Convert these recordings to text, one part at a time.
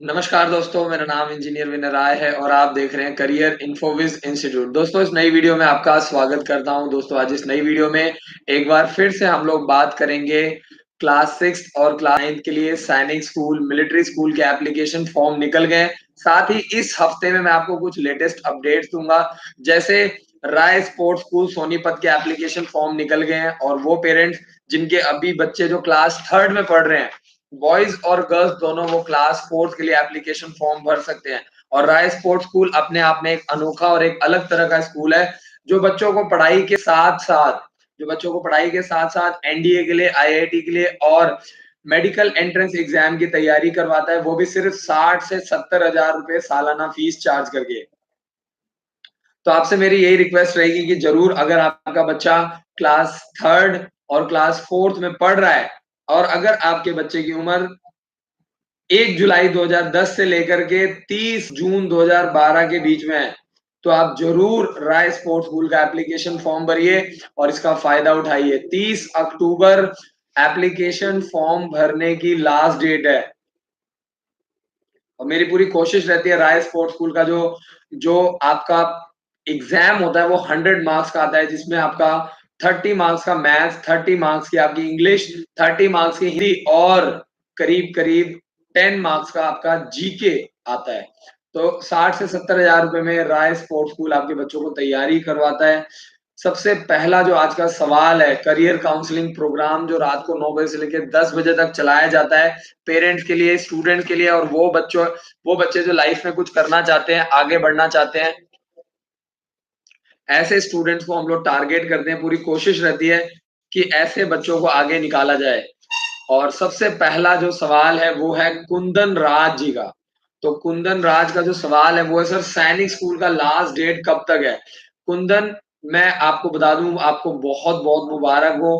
नमस्कार दोस्तों, मेरा नाम इंजीनियर विनय राय है और आप देख रहे हैं करियर इन्फोविज इंस्टीट्यूट। दोस्तों, इस नई वीडियो में आपका स्वागत करता हूं। दोस्तों, आज इस नई वीडियो में एक बार फिर से हम लोग बात करेंगे क्लास 6 और क्लास 9 के लिए सैनिक स्कूल, मिलिट्री स्कूल के एप्लीकेशन फॉर्म निकल गए। साथ ही इस हफ्ते में मैं आपको कुछ लेटेस्ट अपडेट्स दूंगा, जैसे राय स्पोर्ट्स स्कूल सोनीपत के एप्लीकेशन फॉर्म निकल गए हैं और वो पेरेंट्स जिनके अभी बच्चे जो क्लास 3rd में पढ़ रहे हैं, बॉयज और गर्ल्स दोनों, वो क्लास 4th के लिए एप्लीकेशन फॉर्म भर सकते हैं। और राय स्पोर्ट्स स्कूल अपने आप में एक अनोखा और एक अलग तरह का स्कूल है, जो बच्चों को पढ़ाई के साथ-साथ एनडीए के लिए, आईआईटी के लिए और मेडिकल एंट्रेंस एग्जाम की तैयारी करवाता है, वो भी सिर्फ 60 से 70,000 रुपए सालाना फीस चार्ज करके। तो आपसे मेरी यही रिक्वेस्ट रहेगी कि जरूर, अगर आपका बच्चा क्लास 3rd और क्लास 4th में पढ़ रहा है और अगर आपके बच्चे की उम्र 1 जुलाई 2010 से लेकर के 30 जून 2012 के बीच में है, तो आप जरूर राय स्पोर्ट्स स्कूल का एप्लीकेशन फॉर्म भरिए और इसका फायदा उठाइए। 30 अक्टूबर एप्लीकेशन फॉर्म भरने की लास्ट डेट है और मेरी पूरी कोशिश रहती है राय स्पोर्ट्स स्कूल का जो जो आपका एग्जाम होता है वो 100 मार्क्स का आता है, जिसमें आपका 30 मार्क्स का मैथ्स, 30 मार्क्स की आपकी इंग्लिश, 30 मार्क्स की हिंदी और करीब करीब 10 मार्क्स का आपका जीके आता है। तो 60 से 70,000 रुपए में राय स्पोर्ट्स स्कूल आपके बच्चों को तैयारी करवाता है। सबसे पहला जो आज का सवाल है, करियर काउंसलिंग प्रोग्राम जो रात को 9 बजे से लेकर 10 बजे तक चलाया जाता है पेरेंट्स के लिए, स्टूडेंट्स के लिए और वो बच्चे जो लाइफ में कुछ करना चाहते हैं, आगे बढ़ना चाहते हैं, ऐसे स्टूडेंट्स को हम लोग टारगेट करते हैं। पूरी कोशिश रहती है कि ऐसे बच्चों को आगे निकाला जाए। और सबसे पहला जो सवाल है वो है कुंदन राज जी का। तो कुंदन राज का जो सवाल है वो है, सर सैनिक स्कूल का लास्ट डेट कब तक है? कुंदन, मैं आपको बता दूं, आपको बहुत बहुत मुबारक हो।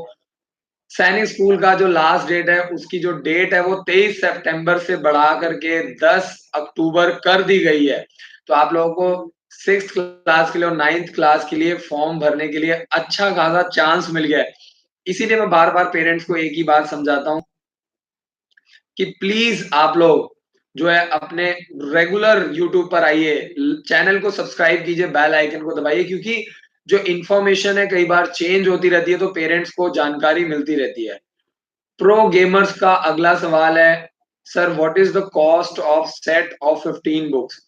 सैनिक स्कूल का जो लास्ट डेट है, उसकी जो डेट है वो 23 सितंबर से बढ़ा करके 10 अक्टूबर कर दी गई है। तो आप लोगों को 6th क्लास के लिए और 9th क्लास के लिए फॉर्म भरने के लिए अच्छा खासा चांस मिल गया है। इसीलिए मैं बार-बार पेरेंट्स को एक ही बात समझाता हूँ कि प्लीज आप लोग जो है अपने रेगुलर यूट्यूब पर आइए, चैनल को सब्सक्राइब कीजिए, बेल आइकन को दबाइए, क्योंकि जो इन्फॉर्मेशन है कई बार चेंज होती रहती है, तो पेरेंट्स को जानकारी मिलती रहती है। प्रो गेमर्स का अगला सवाल है, sir what is the cost of set of 15 books?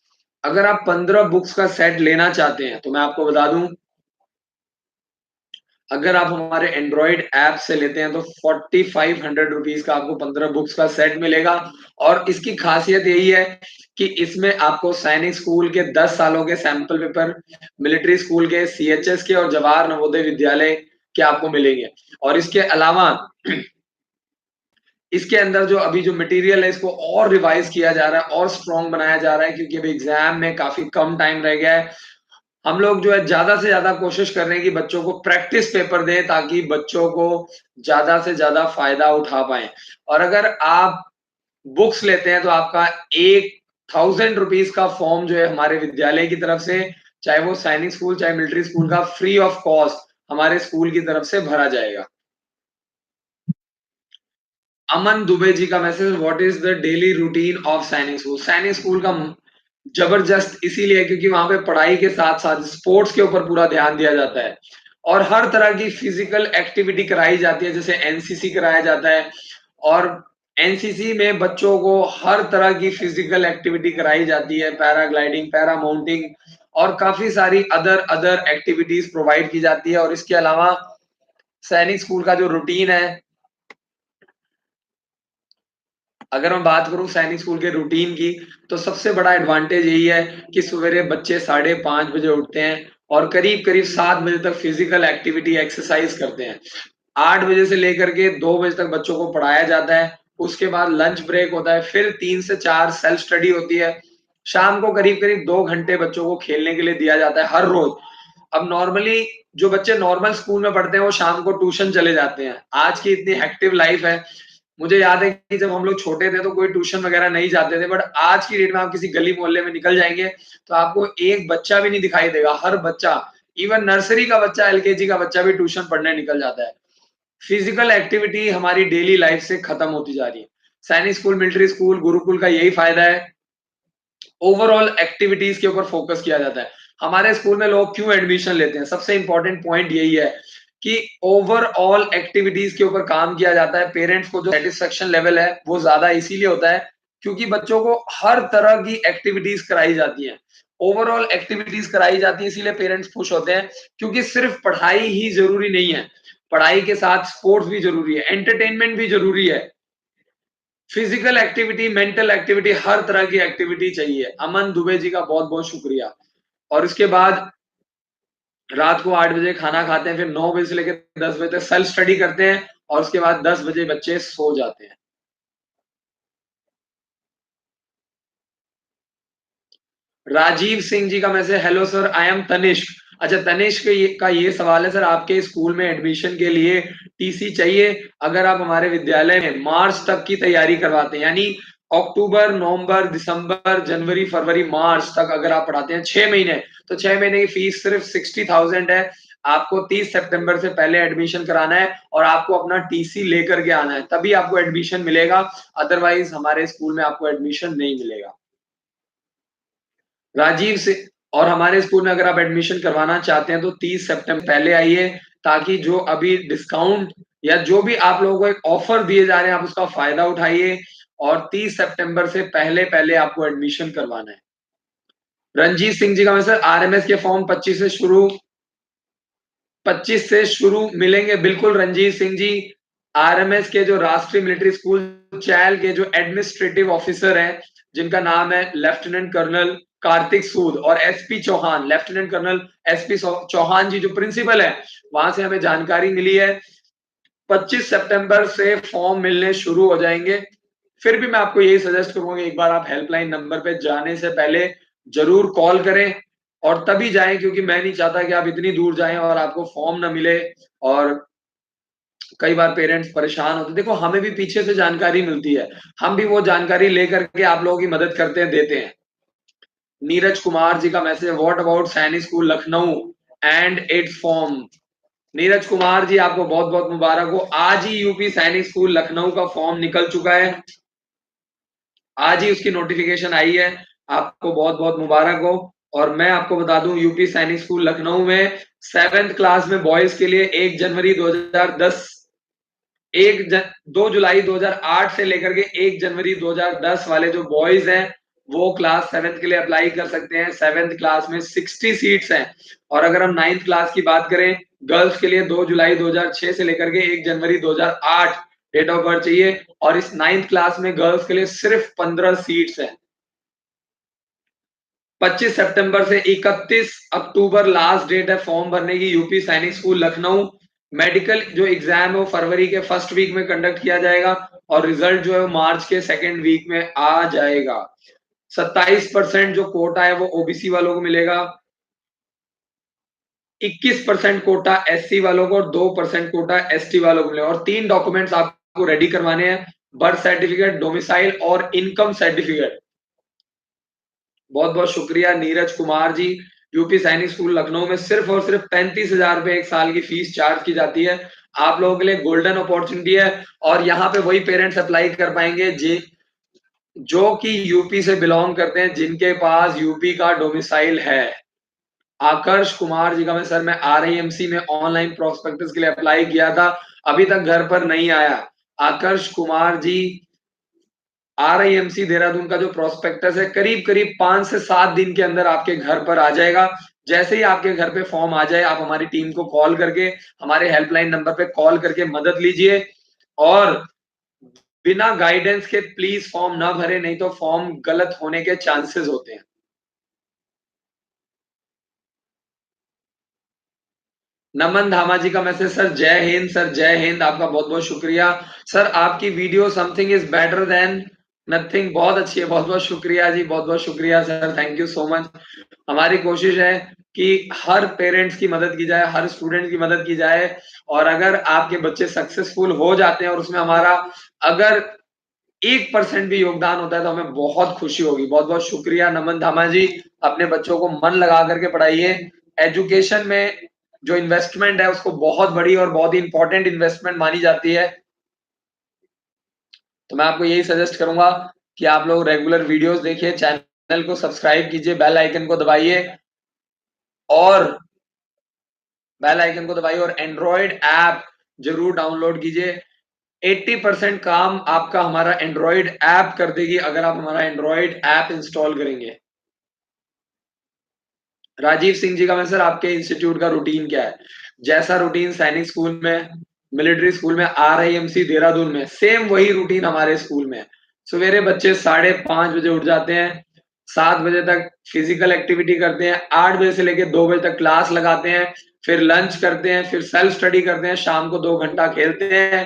अगर आप 15 बुक्स का सेट लेना चाहते हैं तो मैं आपको बता दूं, अगर आप हमारे एंड्रॉइड ऐप से लेते हैं तो 4500 रुपीज का आपको 15 बुक्स का सेट मिलेगा। और इसकी खासियत यही है कि इसमें आपको सैनिक स्कूल के 10 सालों के सैंपल पेपर, मिलिट्री स्कूल के, सीएचएस के और जवाहर नवोदय विद्यालय के आपको मिलेंगे। और इसके अलावा इसके अंदर जो अभी जो मटेरियल है, इसको और रिवाइज किया जा रहा है और स्ट्रॉन्ग बनाया जा रहा है, क्योंकि अभी एग्जाम में काफी कम टाइम रह गया है। हम लोग जो है ज्यादा से ज्यादा कोशिश कर रहे हैं कि बच्चों को प्रैक्टिस पेपर दें, ताकि बच्चों को ज्यादा से ज्यादा फायदा उठा पाए। और अगर आप बुक्स लेते हैं तो आपका 1000 रुपीज का फॉर्म जो है हमारे विद्यालय की तरफ से, चाहे वो सैनिक स्कूल चाहे मिलिट्री स्कूल का, फ्री ऑफ कॉस्ट हमारे स्कूल की तरफ से भरा जाएगा। अमन दुबे जी का message, what is the daily routine of Sainik school? सैनिक स्कूल का जबरदस्त इसीलिए क्योंकि वहां पे पढ़ाई के साथ साथ स्पोर्ट्स के ऊपर पूरा ध्यान दिया जाता है और हर तरह की फिजिकल एक्टिविटी कराई जाती है, जैसे एनसीसी कराया जाता है। और एनसीसी में बच्चों को हर तरह की फिजिकल एक्टिविटी कराई जाती है, पैराग्लाइडिंग, पैरा माउंटिंग और काफी सारी अदर अदर एक्टिविटीज प्रोवाइड की जाती है। और इसके अलावा सैनिक स्कूल का जो रूटीन है, अगर मैं बात करूं सैनिक स्कूल के रूटीन की, तो सबसे बड़ा एडवांटेज यही है कि सवेरे बच्चे 5:30 बजे उठते हैं और करीब करीब 7 बजे तक फिजिकल एक्टिविटी एक्सरसाइज करते हैं। 8 बजे से लेकर के 2 बजे तक बच्चों को पढ़ाया जाता है। उसके बाद लंच ब्रेक होता है, फिर 3 से 4 सेल्फ स्टडी होती है। शाम को करीब करीब 2 घंटे बच्चों को खेलने के लिए दिया जाता है हर रोज। अब नॉर्मली जो बच्चे नॉर्मल स्कूल में पढ़ते हैं वो शाम को ट्यूशन चले जाते हैं। आज की इतनी हेक्टिव लाइफ है, मुझे याद है कि जब हम लोग छोटे थे तो कोई ट्यूशन वगैरह नहीं जाते थे, बट आज की डेट में आप किसी गली मोहल्ले में निकल जाएंगे तो आपको एक बच्चा भी नहीं दिखाई देगा। हर बच्चा, इवन नर्सरी का बच्चा, एलकेजी का बच्चा भी ट्यूशन पढ़ने निकल जाता है। फिजिकल एक्टिविटी हमारी डेली लाइफ से खत्म होती जा रही है। सैनिक स्कूल, मिलिट्री स्कूल, गुरुकुल का यही फायदा है ओवरऑल एक्टिविटीज के ऊपर फोकस किया जाता है। हमारे स्कूल में लोग क्यों एडमिशन लेते हैं? सबसे इंपॉर्टेंट पॉइंट यही है कि ओवरऑल एक्टिविटीज के ऊपर काम किया जाता है। पेरेंट्स को जो सेटिस्फेक्शन लेवल है वो ज्यादा इसीलिए होता है क्योंकि बच्चों को हर तरह की एक्टिविटीज कराई जाती हैं। ओवरऑल एक्टिविटीज कराई जाती है इसीलिए पेरेंट्स खुश होते हैं क्योंकि सिर्फ पढ़ाई ही जरूरी नहीं है। पढ़ाई के साथ स्पोर्ट्स भी जरूरी है, एंटरटेनमेंट भी जरूरी है। फिजिकल एक्टिविटी, मेंटल एक्टिविटी, हर तरह की एक्टिविटी चाहिए। अमन दुबे जी का बहुत-बहुत शुक्रिया। और इसके बाद रात को 8 बजे खाना खाते हैं, फिर 9 बजे से लेकर 10 बजे तक सेल्फ स्टडी करते हैं और उसके बाद 10 बजे बच्चे सो जाते हैं। राजीव सिंह जी का message, hello sir, I am Tanishk. अच्छा, तनिष्क का ये सवाल है, सर आपके स्कूल में एडमिशन के लिए टीसी चाहिए अगर आप हमारे विद्यालय में मार्च तक की तैयारी करवाते हैं, यानी अक्टूबर, नवंबर, दिसंबर, जनवरी, फरवरी, मार्च तक अगर आप पढ़ाते हैं 6 महीने, तो 6 महीने की फीस सिर्फ 60,000 है। आपको 30 सितंबर से पहले एडमिशन कराना है और आपको अपना टीसी लेकर के आना है, तभी आपको एडमिशन मिलेगा। अदरवाइज हमारे स्कूल में आपको एडमिशन नहीं मिलेगा। राजीव से और हमारे स्कूल में अगर आप एडमिशन करवाना चाहते हैं तो 30 सितंबर पहले आइए ताकि जो अभी डिस्काउंट या जो भी आप लोगों को एक ऑफर दिए जा रहे हैं आप उसका फायदा उठाइए और 30 सितंबर से पहले-पहले आपको एडमिशन करवाना है। रंजीत सिंह जी का मैसेज, आरएमएस के फॉर्म 25 से शुरू मिलेंगे। बिल्कुल रंजीत सिंह जी, आरएमएस के जो राष्ट्रीय मिलिट्री स्कूल चैल के जो एडमिनिस्ट्रेटिव ऑफिसर हैं, जिनका नाम है लेफ्टिनेंट कर्नल कार्तिक सूद और SP Chauhan, lieutenant colonel SP Chauhan ji जो प्रिंसिपल है, वहां से हमें जानकारी मिली है 25 सितंबर से फॉर्म मिलने शुरू हो जाएंगे। फिर भी मैं आपको यही सजेस्ट करूंगा कि एक बार आप हेल्पलाइन नंबर पे जाने से पहले जरूर कॉल करें और तभी जाएं क्योंकि मैं नहीं चाहता कि आप इतनी दूर जाएं और आपको फॉर्म ना मिले और कई बार पेरेंट्स परेशान होते हैं। देखो हमें भी पीछे से जानकारी मिलती है, हम भी वो जानकारी लेकर के आप लोगों की मदद करते हैं, देते हैं। नीरज कुमार जी का message, what about Sainik school Lucknow and its form. Neeraj Kumar ji आपको बहुत बहुत मुबारक हो, आज ही यूपी सैनिक स्कूल लखनऊ का फॉर्म निकल चुका है, आज ही उसकी नोटिफिकेशन आई है, आपको बहुत बहुत मुबारक हो। और मैं आपको बता दूं यूपी सैनिक स्कूल लखनऊ में 7th क्लास में बॉयज के लिए 1 जनवरी 2010 2 जुलाई 2008 से लेकर के 1 जनवरी 2010 वाले जो बॉयज हैं वो क्लास 7th के लिए अप्लाई कर सकते हैं। 7th क्लास में 60 सीट्स हैं और अगर हम 9th क्लास की बात करें गर्ल्स के लिए 2 जुलाई 2006 से लेकर के 1 जनवरी 2008 डेट ऑफ बर्थ चाहिए और इस 9th क्लास में गर्ल्स के लिए सिर्फ 15 सीट्स हैं। 25 सितंबर से 31 अक्टूबर लास्ट डेट है फॉर्म भरने की। UP Sainik school Lucknow medical जो एग्जाम है वो फरवरी के फर्स्ट वीक में कंडक्ट किया जाएगा और रिजल्ट जो है वो मार्च के सेकेंड वीक में आ जाएगा। 27% जो कोटा है वो ओबीसी वालों को मिलेगा, 21% कोटा एससी वालों को और 2% कोटा एसटी वालों को मिलेगा। और 3 डॉक्यूमेंट्स आपको रेडी करवाने हैं, बर्थ सर्टिफिकेट, डोमिसाइल और इनकम सर्टिफिकेट। बहुत बहुत शुक्रिया नीरज कुमार जी। यूपी सैनिक स्कूल लखनऊ में सिर्फ और सिर्फ 35,000 रुपए एक साल की फीस चार्ज की जाती है। आप लोगों के लिए गोल्डन अपॉर्चुनिटी है और यहाँ पे वही पेरेंट्स अप्लाई कर पाएंगे जो कि यूपी से बिलोंग करते हैं, जिनके पास यूपी का डोमिसाइल है। आकर्ष कुमार जी का मैं, सर मैं आरआईएमसी में ऑनलाइन प्रोस्पेक्टस के लिए अप्लाई किया था, अभी तक घर पर नहीं आया। आकर्ष कुमार जी, आरआईएमसी देहरादून का जो प्रोस्पेक्टस है करीब करीब 5 से 7 दिन के अंदर आपके घर पर आ जाएगा। जैसे ही आपके घर पे फॉर्म आ जाए आप हमारी टीम को कॉल करके हमारे हेल्पलाइन नंबर पे कॉल करके मदद लीजिए और बिना गाइडेंस के प्लीज फॉर्म ना भरे, नहीं तो फॉर्म गलत होने के चांसेस होते हैं। नमन धामा जी का मैसेज, सर जय हिंद, सर जय हिंद, आपका बहुत बहुत शुक्रिया। सर आपकी video something is better than nothing, बहुत अच्छी है, बहुत बहुत शुक्रिया जी, बहुत बहुत शुक्रिया sir, thank you so much. हमारी कोशिश है कि हर पेरेंट्स की मदद की जाए, हर स्टूडेंट की मदद की जाए और अगर आपके बच्चे सक्सेसफुल हो जाते हैं और उसमें हमारा अगर 1% भी योगदान होता है तो हमें बहुत खुशी होगी। बहुत बहुत शुक्रिया नमन धामा जी, अपने बच्चों को मन लगा करके पढ़ाइए। एजुकेशन में जो इन्वेस्टमेंट है उसको बहुत बड़ी और बहुत ही इंपॉर्टेंट इन्वेस्टमेंट मानी जाती है। तो मैं आपको यही सजेस्ट करूंगा कि आप लोग रेगुलर वीडियोस देखिए, चैनल चैनल को सब्सक्राइब कीजिए, बेल आइकन को दबाइए और एंड्रॉयड ऐप जरूर डाउनलोड कीजिए। 80% काम आपका हमारा एंड्रॉयड ऐप कर देगी अगर आप हमारा एंड्रॉयड ऐप इंस्टॉल करेंगे। राजीव सिंह जी का मैसेज, आपके इंस्टीट्यूट का रूटीन क्या है? जैसा रूटीन सैनिक स्कूल में, मिलिट्री स्कूल में, RIMC देहरादून में, सेम वही रूटीन हमारे स्कूल में है। सवेरे बच्चे 5:30 बजे उठ जाते हैं, 7 बजे तक फिजिकल एक्टिविटी करते हैं, 8 बजे से लेकर 2 बजे तक क्लास लगाते हैं, फिर लंच करते हैं, फिर सेल्फ स्टडी करते हैं, शाम को 2 घंटा खेलते हैं,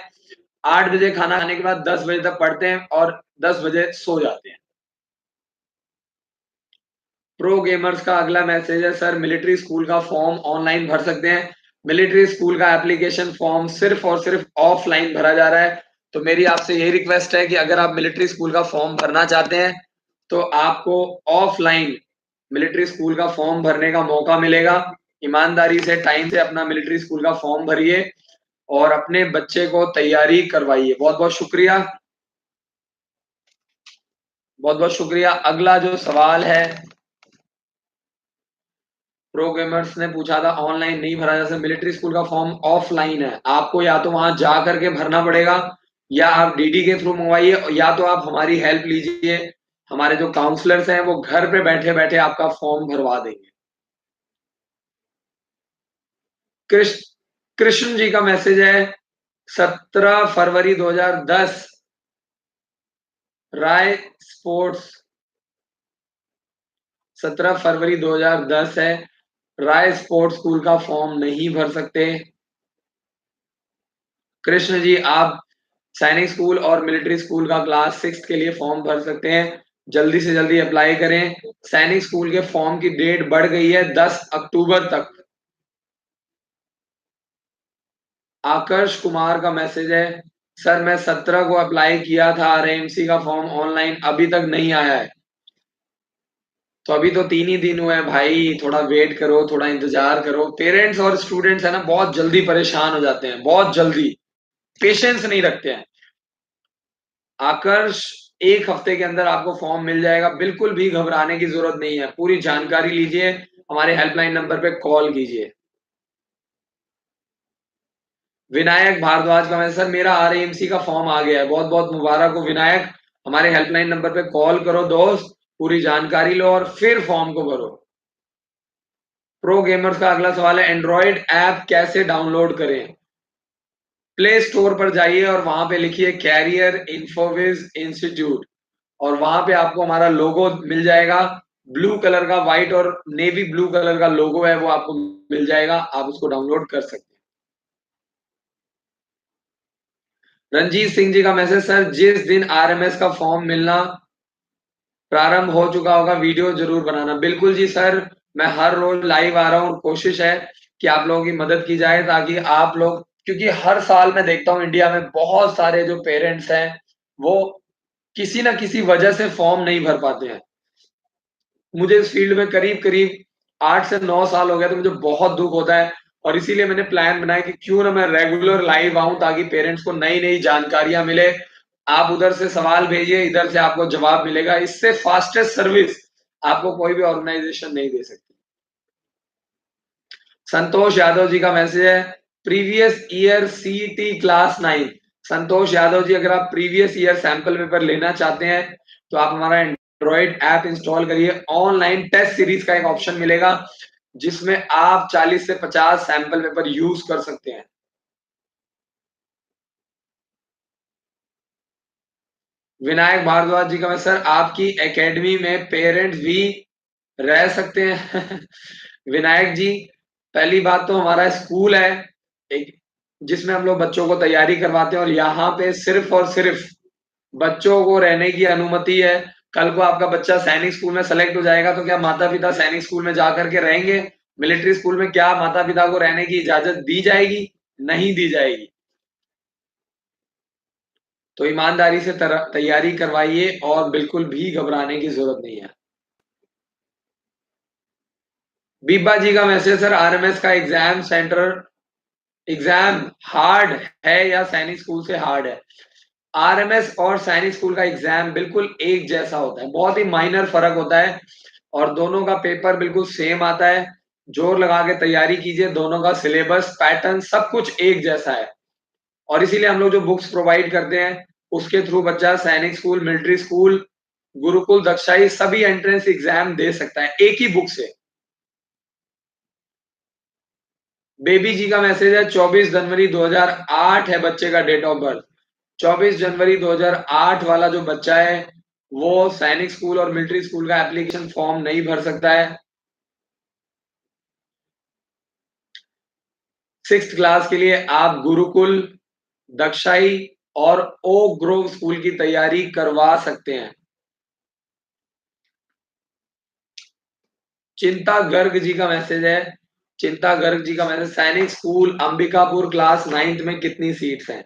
8 बजे खाना खाने के बाद 10 बजे तक पढ़ते हैं और 10 बजे सो जाते हैं। प्रो गेमर्स का अगला मैसेज है, सर मिलिट्री स्कूल का फॉर्म ऑनलाइन भर सकते हैं? मिलिट्री स्कूल का एप्लीकेशन फॉर्म सिर्फ और सिर्फ ऑफलाइन भरा जा रहा है। तो मेरी आपसे यही रिक्वेस्ट है कि अगर आप मिलिट्री स्कूल का फॉर्म भरना चाहते हैं तो आपको ऑफलाइन मिलिट्री स्कूल का फॉर्म भरने का मौका मिलेगा। ईमानदारी से टाइम से अपना मिलिट्री स्कूल का फॉर्म भरिए और अपने बच्चे को तैयारी करवाइए। बहुत बहुत शुक्रिया, बहुत बहुत शुक्रिया। अगला जो सवाल है, प्रो गेमर्स ने पूछा था ऑनलाइन नहीं भरा जा सकता, मिलिट्री स्कूल का फॉर्म ऑफलाइन है, आपको या तो वहां जा करके भरना पड़ेगा या आप DD के थ्रू मंगवाइए, या तो आप हमारी हेल्प लीजिए। हमारे जो काउंसलर्स हैं वो घर पे बैठे बैठे आपका फॉर्म भरवा देंगे। कृष्ण कृष्ण जी का मैसेज है, 17 फरवरी 2010 राय स्पोर्ट्स, 17 फरवरी 2010 है, राय स्पोर्ट्स स्कूल का फॉर्म नहीं भर सकते। कृष्ण जी, आप सैनिक स्कूल और मिलिट्री स्कूल का क्लास 6 के लिए फॉर्म भर सकते हैं। जल्दी से जल्दी अप्लाई करें। सैनिक स्कूल के फॉर्म की डेट बढ़ गई है 10 अक्टूबर तक। आकर्ष कुमार का मैसेज है, सर मैं 17 को अप्लाई किया था RMC का फॉर्म ऑनलाइन, अभी तक नहीं आया है। तो अभी तो 3 ही दिन हुए हैं भाई, थोड़ा वेट करो, थोड़ा इंतजार करो। पेरेंट्स और स्टूडेंट्स है ना, बहुत जल्दी परेशान हो जाते हैं, बहुत जल्दी पेशेंस नहीं रखते हैं। आकर्ष, 1 हफ्ते के अंदर आपको फॉर्म मिल जाएगा, बिल्कुल भी घबराने की जरूरत नहीं है। पूरी जानकारी लीजिए, हमारे हेल्पलाइन नंबर पे कॉल कीजिए। विनायक भारद्वाज का मैसेज, सर मेरा RAMC का फॉर्म आ गया है, बहुत बहुत मुबारक हो विनायक। हमारे हेल्पलाइन नंबर पे कॉल करो दोस्त, पूरी जानकारी लो और फिर फॉर्म को भरो। प्रो गेमर्स का अगला सवाल है, एंड्रॉयड ऐप कैसे डाउनलोड करें? प्ले स्टोर पर जाइए और वहां पे लिखिए कैरियर इन्फोविज इंस्टीट्यूट और वहां पे आपको हमारा लोगो मिल जाएगा। ब्लू कलर का, व्हाइट और नेवी ब्लू कलर का लोगो है, वो आपको मिल जाएगा, आप उसको डाउनलोड कर सकते हैं। रंजीत सिंह जी का मैसेज, सर जिस दिन RMS का फॉर्म मिलना प्रारंभ हो चुका होगा वीडियो जरूर बनाना। बिल्कुल जी सर, मैं हर रोज लाइव आ रहा हूँ और कोशिश है कि आप लोगों की मदद की जाए ताकि आप लोग, क्योंकि हर साल मैं देखता हूँ इंडिया में बहुत सारे जो पेरेंट्स हैं वो किसी ना किसी वजह से फॉर्म नहीं भर पाते हैं। मुझे इस फील्ड में करीब-करीब 8 से 9 साल हो गए, तो मुझे बहुत दुःख होता है और इसीलिए मैंने प्लान बनाया कि क्यों ना मैं रेगुलर लाइव आऊँ ताकि पेरेंट्स को नई-नई जानकारियाँ मिले। आप उधर से सवाल भेजिए, इधर से आपको जवाब मिलेगा। इससे फास्टेस्ट सर्विस आपको कोई भी ऑर्गेनाइजेशन नहीं दे सकती। संतोष यादव जी का मैसेज है, previous year CET class 9। Santosh Yadav ji, अगर आप प्रीवियस ईयर सैंपल पेपर लेना चाहते हैं तो आप हमारा एंड्रॉइड ऐप इंस्टॉल करिए। ऑनलाइन टेस्ट सीरीज का एक ऑप्शन मिलेगा जिसमें आप 40 से 50 सैंपल पेपर यूज कर सकते हैं। विनायक भारद्वाज जी का मैसेज, सर आपकी एकेडमी में पेरेंट्स भी रह सकते हैं? विनायक जी, पहली बात तो हमारा स्कूल है एक, जिसमें हम लोग बच्चों को तैयारी करवाते हैं और यहाँ पे सिर्फ और सिर्फ बच्चों को रहने की अनुमति है। कल को आपका बच्चा सैनिक स्कूल में सेलेक्ट हो जाएगा तो क्या माता-पिता सैनिक स्कूल में जाकर के रहेंगे? मिलिट्री स्कूल में क्या माता-पिता को रहने की इजाज़त दी जाएगी? नहीं दी जाएगी। तो ईमानदारी से तैयारी करवाइए और बिल्कुल भी घबराने की ज़रूरत नहीं है। बीबा जी का मैसेज, सर RMS का एग्ज़ाम हार्ड है या सैनिक स्कूल से हार्ड है? आरएमएस और सैनिक स्कूल का एग्जाम बिल्कुल एक जैसा होता है, बहुत ही माइनर फर्क होता है और दोनों का पेपर बिल्कुल सेम आता है। जोर लगा के तैयारी कीजिए, दोनों का सिलेबस, पैटर्न सब कुछ एक जैसा है और इसीलिए हम लोग जो बुक्स प्रोवाइड करते हैं, उसके थ्रू बच्चा सैनिक स्कूल, मिलिट्री स्कूल, गुरुकुल, दक्षाई सभी एंट्रेंस एग्जाम दे सकता है एक ही बुक से। बेबी जी का मैसेज है 24 जनवरी 2008 है बच्चे का डेट ऑफ बर्थ। 24 जनवरी 2008 वाला जो बच्चा है वो सैनिक स्कूल और मिलिट्री स्कूल का एप्लीकेशन फॉर्म नहीं भर सकता है। 6th क्लास के लिए आप गुरुकुल, दक्षाई और ओक ग्रोव स्कूल की तैयारी करवा सकते हैं। चिंता गर्ग जी का मैसेज है, चिंता गर्ग जी का message, Sainik school Ambikapur class 9th में कितनी सीट्स हैं?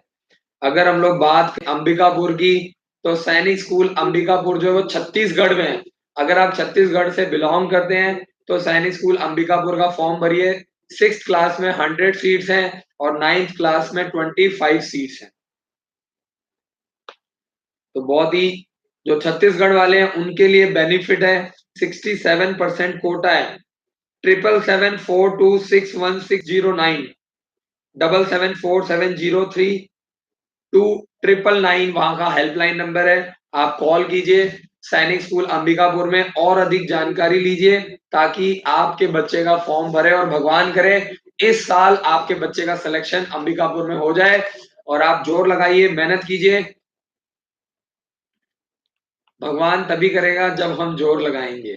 अगर हम लोग बात अंबिकापुर की तो सैनिक स्कूल अंबिकापुर जो है वो छत्तीसगढ़ में है। अगर आप छत्तीसगढ़ से बिलोंग करते हैं तो सैनिक स्कूल अंबिकापुर का फॉर्म भरिए। 6th क्लास में 100 सीट्स हैं और 9th क्लास में 25 सीट्स हैं। तो बहुत ही जो छत्तीसगढ़ वाले हैं उनके लिए बेनिफिट है, 67% कोटा है। 7774261609 7747032999 वहां का हेल्पलाइन नंबर है। आप कॉल कीजिए सैनिक स्कूल अंबिकापुर में और अधिक जानकारी लीजिए ताकि आपके बच्चे का फॉर्म भरे और भगवान करे इस साल आपके बच्चे का सिलेक्शन अंबिकापुर में हो जाए। और आप जोर लगाइए, मेहनत कीजिए। भगवान तभी करेगा जब हम जोर लगाएंगे।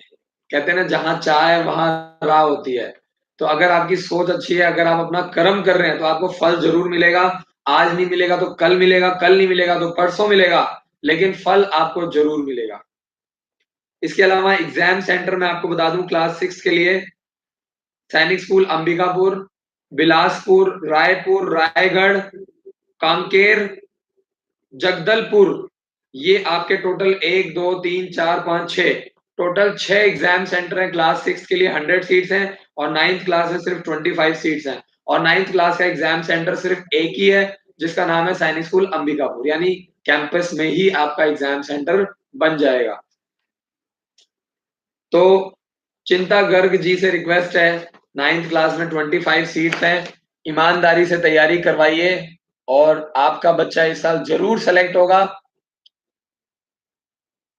कहते हैं ना, जहां चाह है वहां राह होती है। तो अगर आपकी सोच अच्छी है, अगर आप अपना कर्म कर रहे हैं तो आपको फल जरूर मिलेगा। आज नहीं मिलेगा तो कल मिलेगा, कल नहीं मिलेगा तो परसों मिलेगा, लेकिन फल आपको जरूर मिलेगा। इसके अलावा एग्जाम सेंटर में आपको बता दूं, क्लास 6 के लिए सैनिक स्कूल अंबिकापुर, बिलासपुर, रायपुर, रायगढ़, कांकेर, जगदलपुर, ये आपके टोटल 1 2 3 4 5 6 टोटल 6 एग्जाम सेंटर है। क्लास 6 के लिए 100 सीट्स हैं और 9th क्लास में सिर्फ 25 सीट्स हैं और 9th क्लास का एग्जाम सेंटर सिर्फ एक ही है जिसका नाम है सैनिक स्कूल अंबिकापुर, यानी कैंपस में ही आपका एग्जाम सेंटर बन जाएगा। तो चिंता गर्ग जी से रिक्वेस्ट है, 9th क्लास में 25 सीट्स हैं, ईमानदारी से तैयारी करवाइए और आपका बच्चा इस साल जरूर सेलेक्ट होगा।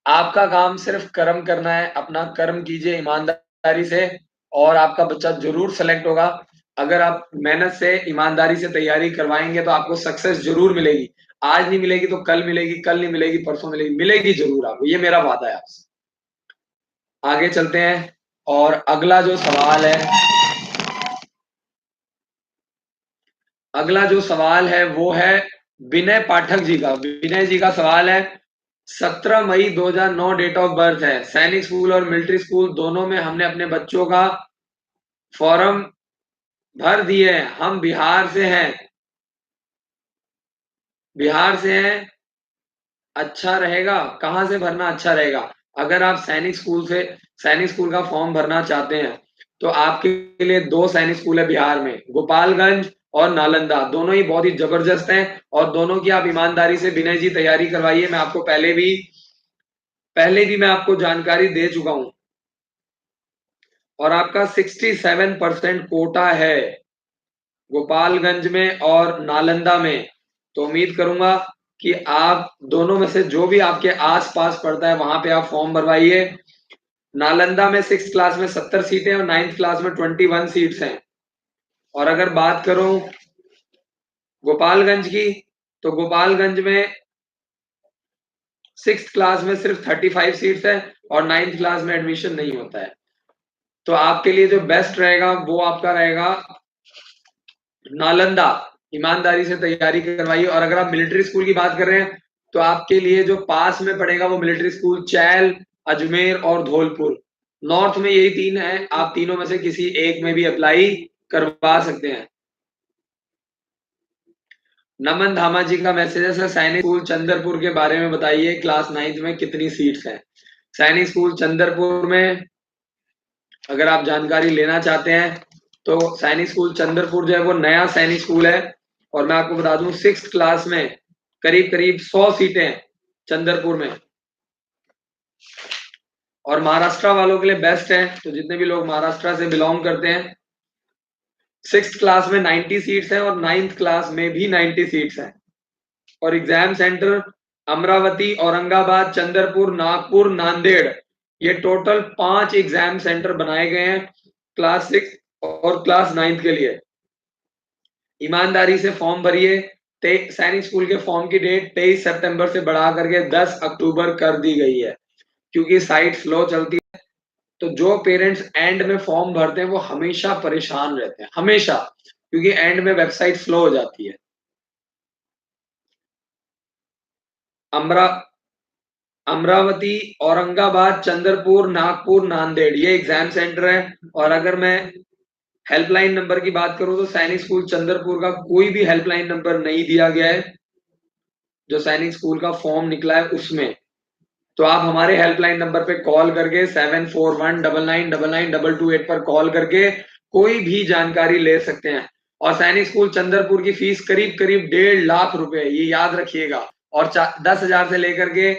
आपका काम सिर्फ कर्म करना है, अपना कर्म कीजिए ईमानदारी से और आपका बच्चा जरूर सेलेक्ट होगा। अगर आप मेहनत से, ईमानदारी से तैयारी करवाएंगे तो आपको सक्सेस जरूर मिलेगी। आज नहीं मिलेगी तो कल मिलेगी, कल नहीं मिलेगी परसों मिलेगी, मिलेगी जरूर आपको, ये मेरा वादा है आपसे। आगे चलते हैं और अगला जो सवाल है, अगला जो सवाल है वो है विनय पाठक जी का। विनय जी का सवाल है, 17 मई 2009 डेट ऑफ बर्थ है, सैनिक स्कूल और मिलिट्री स्कूल दोनों में हमने अपने बच्चों का फॉर्म भर दिए हैं। हम बिहार से हैं, बिहार से हैं। अच्छा रहेगा, कहाँ से भरना अच्छा रहेगा? अगर आप सैनिक स्कूल से, सैनिक स्कूल का फॉर्म भरना चाहते हैं तो आपके लिए दो सैनिक स्कूल है बिहार में, गोपालगंज और नालंदा। दोनों ही बहुत ही जबरदस्त हैं और दोनों की आप ईमानदारी से विनय जी तैयारी करवाइए। मैं आपको पहले भी मैं आपको जानकारी दे चुका हूं और आपका 67% कोटा है गोपालगंज में और नालंदा में। तो उम्मीद करूंगा कि आप दोनों में से जो भी आपके आसपास पड़ता है वहां पे आप फॉर्म भरवाइए। नालंदा में 6th क्लास में 70 सीटें और 9th क्लास में 21 सीट्स हैं। और अगर बात करूं गोपालगंज की, तो गोपालगंज में 6th क्लास में सिर्फ 35 सीट्स है और 9th क्लास में एडमिशन नहीं होता है। तो आपके लिए जो बेस्ट रहेगा वो आपका रहेगा नालंदा। ईमानदारी से तैयारी करवाइए। और अगर आप मिलिट्री स्कूल की बात कर रहे हैं तो आपके लिए जो पास में पड़ेगा वो मिलिट्री स्कूल चैल, अजमेर और धौलपुर। नॉर्थ में यही तीन है, आप तीनों में से किसी एक में भी अप्लाई करवा सकते हैं। नमन धामा जी का मैसेज है, सर सैनिक स्कूल चंद्रपुर के बारे में बताइए, क्लास 9th में कितनी सीट्स हैं? सैनिक स्कूल चंद्रपुर में अगर आप जानकारी लेना चाहते हैं तो सैनिक स्कूल चंद्रपुर जो है वो नया सैनिक स्कूल है और मैं आपको बता दूं 6th क्लास में करीब करीब 100 सीटें हैं चंद्रपुर में। और महाराष्ट्र वालों के लिए बेस्ट है, तो जितने भी लोग महाराष्ट्र से बिलोंग करते हैं, 6th क्लास में 90 सीट्स हैं और 9th क्लास में भी 90 सीट्स हैं। और एग्जाम सेंटर अमरावती, औरंगाबाद, चंद्रपुर, नागपुर, नांदेड़, ये टोटल 5 एग्जाम सेंटर बनाए गए हैं क्लास 6 और क्लास 9 के लिए। ईमानदारी से फॉर्म भरिए। सैनिक स्कूल के फॉर्म की डेट 23 सितंबर से बढ़ा करके 10 अक्टूबर कर दी गई है, क्योंकि साइट स्लो चलती है। तो जो पेरेंट्स एंड में फॉर्म भरते हैं वो हमेशा परेशान रहते हैं, हमेशा, क्योंकि एंड में वेबसाइट स्लो हो जाती है। अमरावती, औरंगाबाद, चंद्रपुर, नागपुर, नांदेड़, ये एग्जाम सेंटर है। और अगर मैं हेल्पलाइन नंबर की बात करूं तो सैनिक स्कूल चंद्रपुर का कोई भी हेल्पलाइन नंबर नहीं दिया गया है जो सैनिक स्कूल का फॉर्म निकला है उसमें। तो आप हमारे हेल्पलाइन नंबर पे कॉल करके 7419999228 पर कॉल करके कोई भी जानकारी ले सकते हैं। और सैनिक स्कूल चंद्रपुर की फीस करीब करीब 1.5 लाख रुपए, ये याद रखिएगा। और 10,000 से लेकर के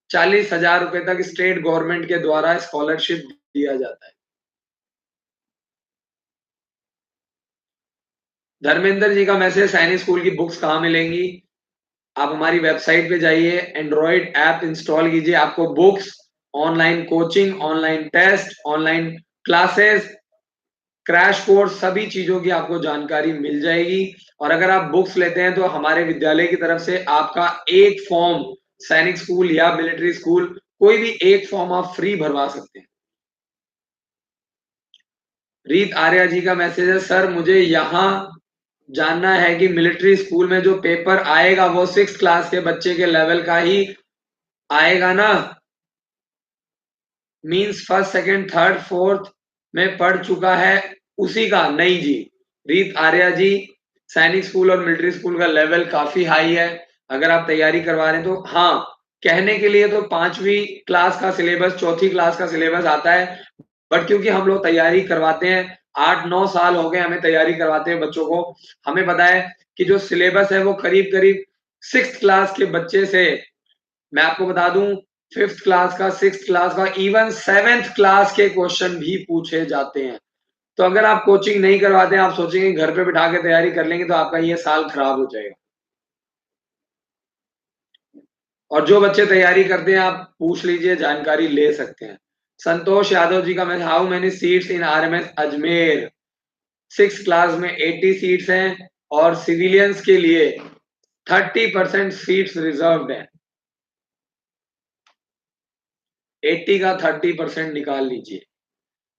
40,000 रुपए तक स्टेट गवर्नमेंट के द्वारा स्कॉलरशिप दिया जाता है। धर्मेंद्र जी का मैसेज, सैनिक स्कूल की बुक्स कहाँ मिलेंगी? आप हमारी वेबसाइट पे जाइए, एंड्रॉइड ऐप इंस्टॉल कीजिए, आपको books, online coaching, online test, online classes, crash course, सभी चीजों की आपको जानकारी मिल जाएगी। और अगर आप बुक्स लेते हैं तो हमारे विद्यालय की तरफ से आपका एक फॉर्म, सैनिक स्कूल या मिलिट्री स्कूल, कोई भी एक फॉर्म आप फ्री भरवा सकते हैं। रीत आर्या जी का मैसेज है, सर मुझे यहाँ जानना है कि मिलिट्री स्कूल में जो पेपर आएगा वो 6th क्लास के बच्चे के लेवल का ही आएगा ना? Means first, second, third, fourth में पढ़ चुका है उसी का? नहीं जी, रीत आर्या जी, सैनिक स्कूल और मिलिट्री स्कूल का लेवल काफी हाई है। अगर आप तैयारी करवा रहे हैं तो हाँ, कहने के लिए तो 5वीं क्लास का सिलेबस, 4थी क्लास का सिलेबस आता है, बट क्योंकि हम लोग तैयारी करवाते हैं, 8-9 साल हो गए हमें तैयारी करवाते हैं बच्चों को, हमें पता है कि जो सिलेबस है वो करीब करीब 6th क्लास के बच्चे से, मैं आपको बता दूं, 5th क्लास का, 6th क्लास का, इवन 7th क्लास के क्वेश्चन भी पूछे जाते हैं। तो अगर आप कोचिंग नहीं करवाते हैं, आप सोचेंगे घर पे बिठा के तैयारी कर लेंगे, तो आपका ये साल खराब हो जाएगा। और जो बच्चे तैयारी करते हैं आप पूछ लीजिए, जानकारी ले सकते हैं। संतोष यादव जी का message, how many seats in RMS Ajmer? 6th class में 80 सीट्स हैं और सिविलियंस के लिए 30% सीट्स रिजर्व्ड हैं। 80 का 30% निकाल लीजिए।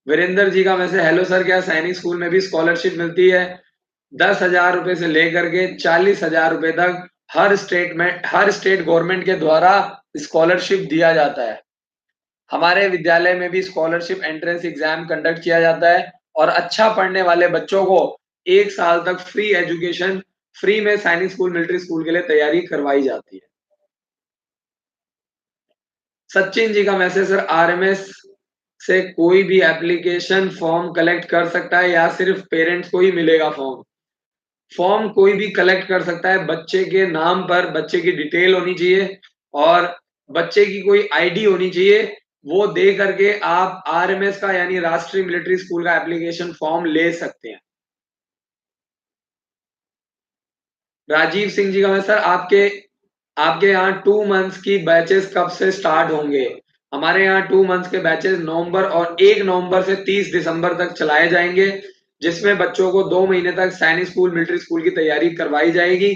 वीरेंद्र जी का मैसेज, हेलो सर, क्या सैनिक स्कूल में भी स्कॉलरशिप मिलती है? 10,000 रुपए से लेकर के 40,000 रुपए तक हर स्टेट गवर्नमेंट के द्वारा स्कॉलरशिप दिया जाता है। हमारे विद्यालय में भी स्कॉलरशिप एंट्रेंस एग्जाम कंडक्ट किया जाता है और अच्छा पढ़ने वाले बच्चों को 1 साल तक फ्री एजुकेशन, फ्री में सैनिक स्कूल, मिलिट्री स्कूल के लिए तैयारी करवाई जाती है। सचिन जी का मैसेज, सर आरएमएस से कोई भी एप्लीकेशन फॉर्म कलेक्ट कर सकता है या सिर्फ पेरेंट्स को ही मिलेगा फॉर्म? फॉर्म कोई भी कलेक्ट कर सकता है, बच्चे के नाम पर बच्चे की डिटेल होनी चाहिए और बच्चे की कोई आईडी होनी चाहिए। वो दे करके आप आरएमएस का, यानी राष्ट्रीय मिलिट्री स्कूल का एप्लीकेशन फॉर्म ले सकते हैं। राजीव सिंह जी का मैसेज, सर आपके यहाँ 2 मंथ्स की बैचेस कब से स्टार्ट होंगे? हमारे यहाँ 2 मंथ्स के बैचेस नवंबर और 1 नवंबर से 30 दिसंबर तक चलाए जाएंगे, जिसमें बच्चों को 2 महीने तक सैनिक स्कूल, मिलिट्री स्कूल की तैयारी करवाई जाएगी।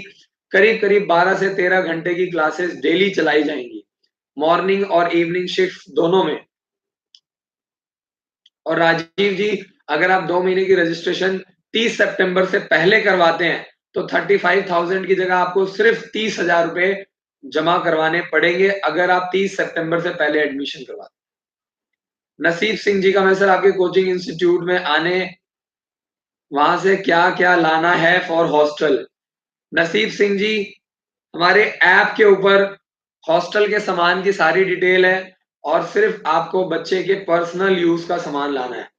करीब करीब 12 से 13 घंटे की क्लासेस डेली चलाई जाएंगी, मॉर्निंग और इवनिंग शिफ्ट दोनों में। और राजीव जी, अगर आप 2 महीने की रजिस्ट्रेशन 30 सितंबर से पहले करवाते हैं तो 35,000 की जगह आपको सिर्फ 30,000 रुपए जमा करवाने पड़ेंगे, अगर आप 30 सितंबर से पहले एडमिशन करवाते हैं। नसीब सिंह जी का मैसेज, आपके कोचिंग इंस्टीट्यूट में आने, वहां से क्या क्या लाना है फॉर हॉस्टल? नसीब सिंह जी, हमारे ऐप के ऊपर हॉस्टल के सामान की सारी डिटेल है और सिर्फ आपको बच्चे के पर्सनल यूज का सामान लाना है,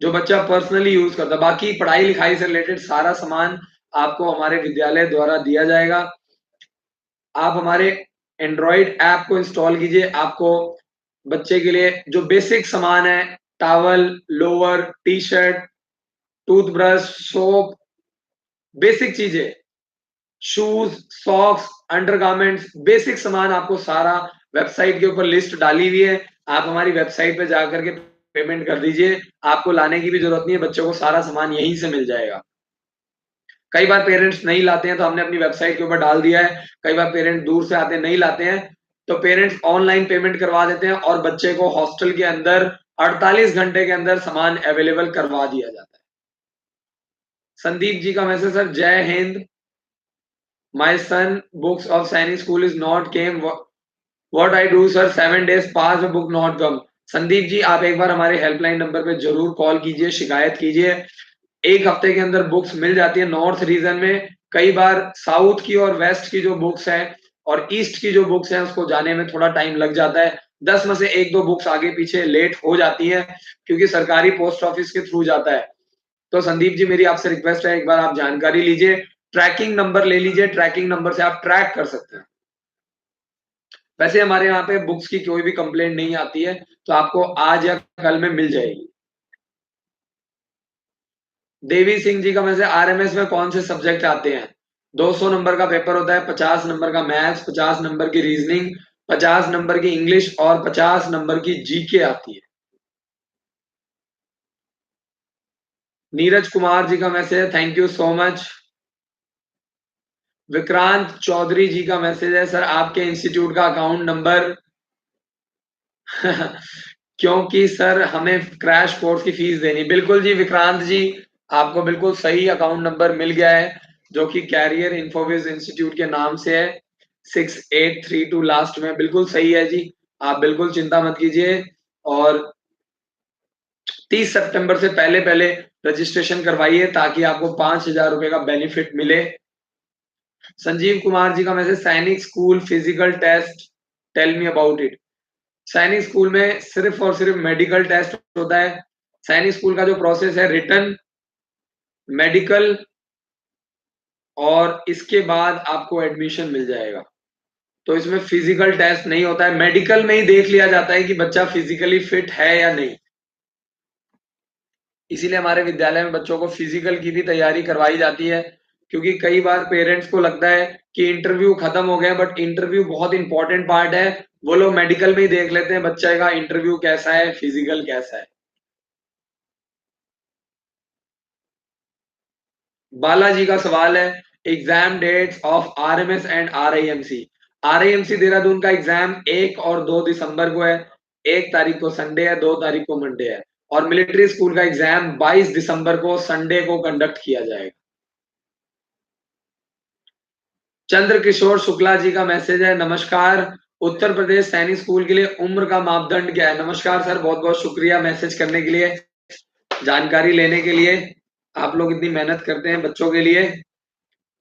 जो बच्चा पर्सनली यूज करता है। बाकी पढ़ाई लिखाई से रिलेटेड सारा सामान आपको हमारे विद्यालय द्वारा दिया जाएगा। आप हमारे एंड्रॉइड ऐप को इंस्टॉल कीजिए। आपको बच्चे के लिए जो बेसिक सामान है, towel, lower, t shirt, toothbrush, soap, basic चीज़ें, शूज़, सॉक्स, अंडरगारमेंट्स, बेसिक सामान आपको सारा वेबसाइट के ऊपर लिस्ट डाली हुई है। आप हमारी वेबसाइट पे जाकर के पेमेंट कर दीजिए। आपको लाने की भी ज़रूरत नहीं है, बच्चों को सारा सामान यहीं से मिल जाएगा। कई बार पेरेंट्स नहीं लाते हैं, तो हमने अपनी वेबसाइट के ऊपर डाल दिया है। कई बार पेरेंट्स दूर से आते हैं, नहीं लाते हैं, तो पेरेंट्स ऑनलाइन पेमेंट करवा देते हैं और बच्चे को हॉस्टल के अंदर 48 घंटे के अंदर सामान अवेलेबल करवा दिया जाता है। संदीप जी का मैसेज सर, जय Hind. My son books of Sainik school is not came, what I do sir, 7 days pass the book not come. Sandeep ji, आप एक बार हमारे हेल्पलाइन नंबर पे जरूर कॉल कीजिए, शिकायत कीजिए। 1 हफ्ते के अंदर बुक्स मिल जाती है नॉर्थ रीजन में। कई बार साउथ की और वेस्ट की जो बुक्स हैं और ईस्ट की जो बुक्स हैं, उसको जाने में थोड़ा टाइम लग जाता है। 10 में से 1-2 बुक्स आगे पीछे लेट हो जाती हैं, क्योंकि सरकारी पोस्ट ऑफिस के थ्रू जाता है। तो संदीप जी, मेरी आपसे रिक्वेस्ट है, एक बार आप जानकारी लीजिए, ट्रैकिंग नंबर ले लीजिए, ट्रैकिंग नंबर से आप ट्रैक कर सकते हैं। वैसे हमारे यहाँ पे बुक्स की कोई भी कंप्लेंट नहीं आती है, तो आपको आज या कल में मिल जाएगी। देवी सिंह जी का मैसेज, आरएमएस में कौन से सब्जेक्ट आते हैं? 200 नंबर का पेपर होता है, 50 नंबर का मैथ्स, 50 नंबर की रीजनिंग, 50 नंबर की इंग्लिश और 50 नंबर की जीके आती है। नीरज कुमार जी का message, thank you so much. Vikrant Chaudhary ji का मैसेज है, सर आपके इंस्टीट्यूट का अकाउंट नंबर क्योंकि सर हमें क्रैश कोर्स की फीस देनी। बिल्कुल जी विक्रांत जी, आपको बिल्कुल सही अकाउंट नंबर मिल गया है, जो कि कैरियर इन्फोविज इंस्टीट्यूट के नाम से है, 6832 लास्ट में, बिल्कुल सही है जी। आप बिल्कुल चिंता मत कीजिए और 30 सितंबर से पहले-पहले रजिस्ट्रेशन करवाइए, ताकि आपको 5,000 रुपए का बेनिफिट मिले। संजीव कुमार जी का message, Sainik school physical test, tell me about it. Sainik school में सिर्फ और सिर्फ मेडिकल टेस्ट होता है। सैनिक स्कूल का जो प्रोसेस है, रिटन, मेडिकल और इसके बाद आपको एडमिशन मिल जाएगा। तो इसमें फिजिकल टेस्ट नहीं होता है, मेडिकल में ही देख लिया जाता है कि बच्चा फिजिकली फिट है या नहीं। इसीलिए हमारे विद्यालय में बच्चों को फिजिकल की भी तैयारी करवाई जाती है, क्योंकि कई बार पेरेंट्स को लगता है कि इंटरव्यू खत्म हो गया, बट इंटरव्यू बहुत इंपॉर्टेंट पार्ट है। वो लोग मेडिकल में ही देख लेते हैं बच्चे का इंटरव्यू कैसा है, फिजिकल कैसा है। बालाजी का सवाल है, exam dates of RMS and RIMC. RIMC Dehradun का एग्जाम 1 और 2 दिसंबर को है। 1 तारीख को संडे है, 2 तारीख को मंडे है। और मिलिट्री स्कूल का एग्जाम 22 दिसंबर को संडे को कंडक्ट किया जाएगा। चंद्र किशोर शुक्ला जी का मैसेज है, नमस्कार, उत्तर प्रदेश सैनिक स्कूल के लिए उम्र का मापदंड क्या है? नमस्कार सर, बहुत बहुत शुक्रिया मैसेज करने के लिए, जानकारी लेने के लिए। आप लोग इतनी मेहनत करते हैं बच्चों के लिए।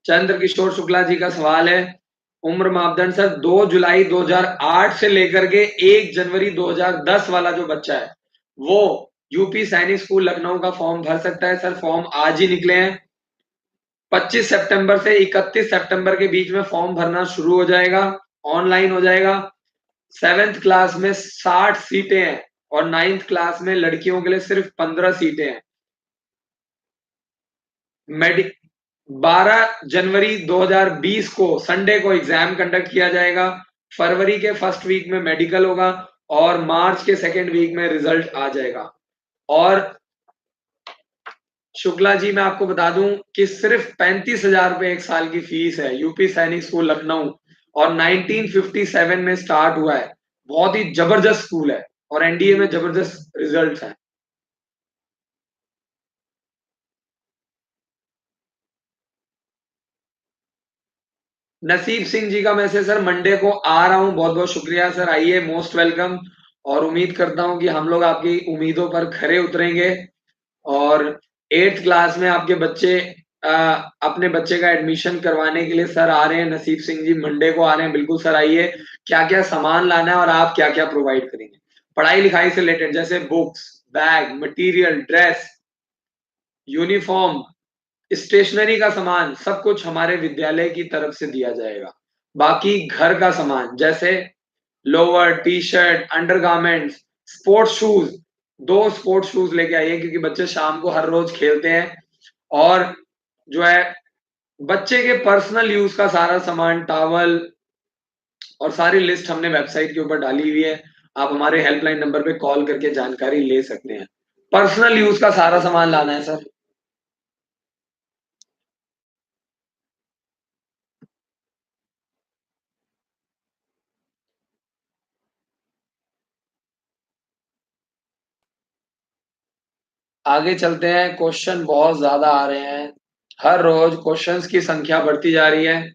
चंद्र किशोर शुक्ला जी का सवाल है, उम्र मापदंड सर 2 जुलाई 2008 से लेकर के 1 जनवरी 2010 वाला जो बच्चा है, वो यूपी सैनिक स्कूल लखनऊ का फॉर्म भर सकता है। सर फॉर्म आज ही निकले हैं। 25 सितंबर से 31 सितंबर के बीच में फॉर्म भरना शुरू हो जाएगा, ऑनलाइन हो जाएगा। 7th क्लास में 60 सीटें हैं और 9th क्लास में लड़कियों के लिए सिर्फ 15 सीटें हैं। मेडि 12 जनवरी 2020 को संडे को एग्जाम कंडक्ट किया जाएगा। फरवरी के फर्स्ट वीक में मेडिकल होगा और मार्च के सेकेंड वीक में रिजल्ट आ जाएगा। और शुक्ला जी, मैं आपको बता दूं कि सिर्फ 35,000 रुपए 1 साल की फीस है। यूपी सैनिक स्कूल लखनऊ और 1957 में स्टार्ट हुआ है। बहुत ही जबरदस्त स्कूल है और एनडीए में जबरदस्त रिजल्ट्स हैं। नसीब सिंह जी का मैसेज, सर मंडे को आ रहा हूँ, बहुत बहुत शुक्रिया सर, आइए, मोस्ट वेलकम। और उम्मीद करता हूँ कि हम लोग आपकी उम्मीदों पर खरे उतरेंगे और 8th क्लास में आपके बच्चे अपने बच्चे का एडमिशन करवाने के लिए सर आ रहे हैं। नसीब सिंह जी मंडे को आ रहे हैं, बिल्कुल सर आइए। क्या क्या सामान लाना है और आप क्या क्या प्रोवाइड करेंगे पढ़ाई लिखाई से रिलेटेड, जैसे books, bag, material, dress, uniform, stationery का सामान, सब कुछ हमारे विद्यालय की तरफ से दिया जाएगा। बाकी घर का सामान जैसे lower, t shirt, undergarments, sports shoes, 2 sports shoes लेके आइए क्योंकि बच्चे शाम को हर रोज़ खेलते हैं और जो है बच्चे के पर्सनल यूज़ का सारा सामान, टॉवल और सारी लिस्ट हमने वेबसाइट के ऊपर डाली हुई है। आप हमारे हेल्पलाइन नंबर पे कॉल करके जानकारी ले सकते हैं। पर्सनल यूज़ का सारा सामान लाना है सर। आगे चलते हैं, क्वेश्चन बहुत ज़्यादा आ रहे हैं। हर रोज़ क्वेश्चन्स की संख्या बढ़ती जा रही है।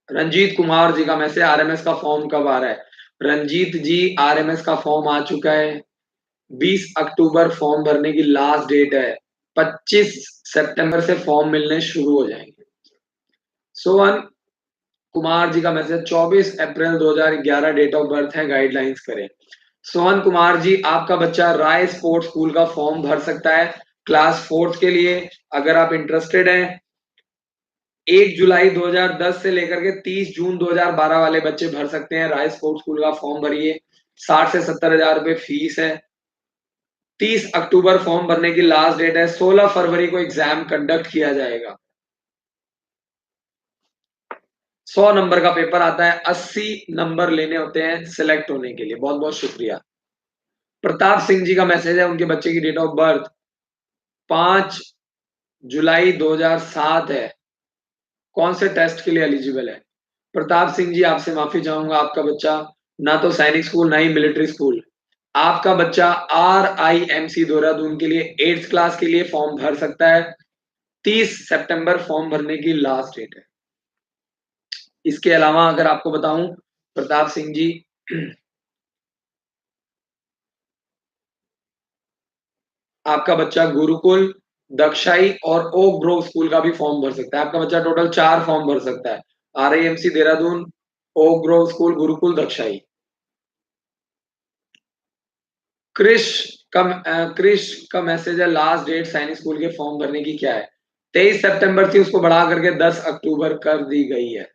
रंजीत कुमार जी का मैसेज आरएमएस का फॉर्म कब आ रहा है? रंजीत जी आरएमएस का फॉर्म आ चुका है। 20 अक्टूबर फॉर्म भरने की लास्ट डेट है। 25 सितंबर से फॉर्म मिलने शुरू हो जाएंगे। सोहन कुमार जी का message 24 April 2011 date of birth है, गाइडलाइंस करें। सोहन कुमार जी, आपका बच्चा राय स्पोर्ट्स स्कूल का फॉर्म भर सकता है क्लास 4th के लिए। अगर आप इंटरेस्टेड हैं, 1 जुलाई 2010 से लेकर के 30 जून 2012 वाले बच्चे भर सकते हैं। राय स्पोर्ट्स स्कूल का फॉर्म भरिए। 60 से 70,000 रुपए फीस है। 30 अक्टूबर फॉर्म भरने की लास्ट डेट है। 16 फरवरी को एग्जाम कंडक्ट किया जाएगा। 100 नंबर का पेपर आता है, 80 नंबर लेने होते हैं सिलेक्ट होने के लिए। बहुत बहुत शुक्रिया। प्रताप सिंह जी का मैसेज है, उनके बच्चे की डेट ऑफ बर्थ 5 जुलाई 2007 है। कौन से टेस्ट के लिए एलिजिबल है? प्रताप सिंह जी, आपसे माफी चाहूंगा, आपका बच्चा ना तो सैनिक स्कूल ना ही मिलिट्री स्कूल। आपका बच्चा RIMC देहरादून के लिए 8th क्लास के लिए फॉर्म भर सकता है। 30 सितंबर फॉर्म भरने की लास्ट डेट है। इसके अलावा अगर आपको बताऊं, प्रताप सिंह जी, आपका बच्चा गुरुकुल, दक्षाई और ओक ग्रोव स्कूल का भी फॉर्म भर सकता है। आपका बच्चा टोटल 4 फॉर्म भर सकता है। RIMC Dehradun, oak grove school, Gurukul, दक्षाई। क्रिश क्रिश का मैसेज है, लास्ट डेट सैनिक स्कूल के फॉर्म भरने की क्या है? 23 सितंबर थी, उसको बढ़ा करके 10 अक्टूबर कर दी गई है।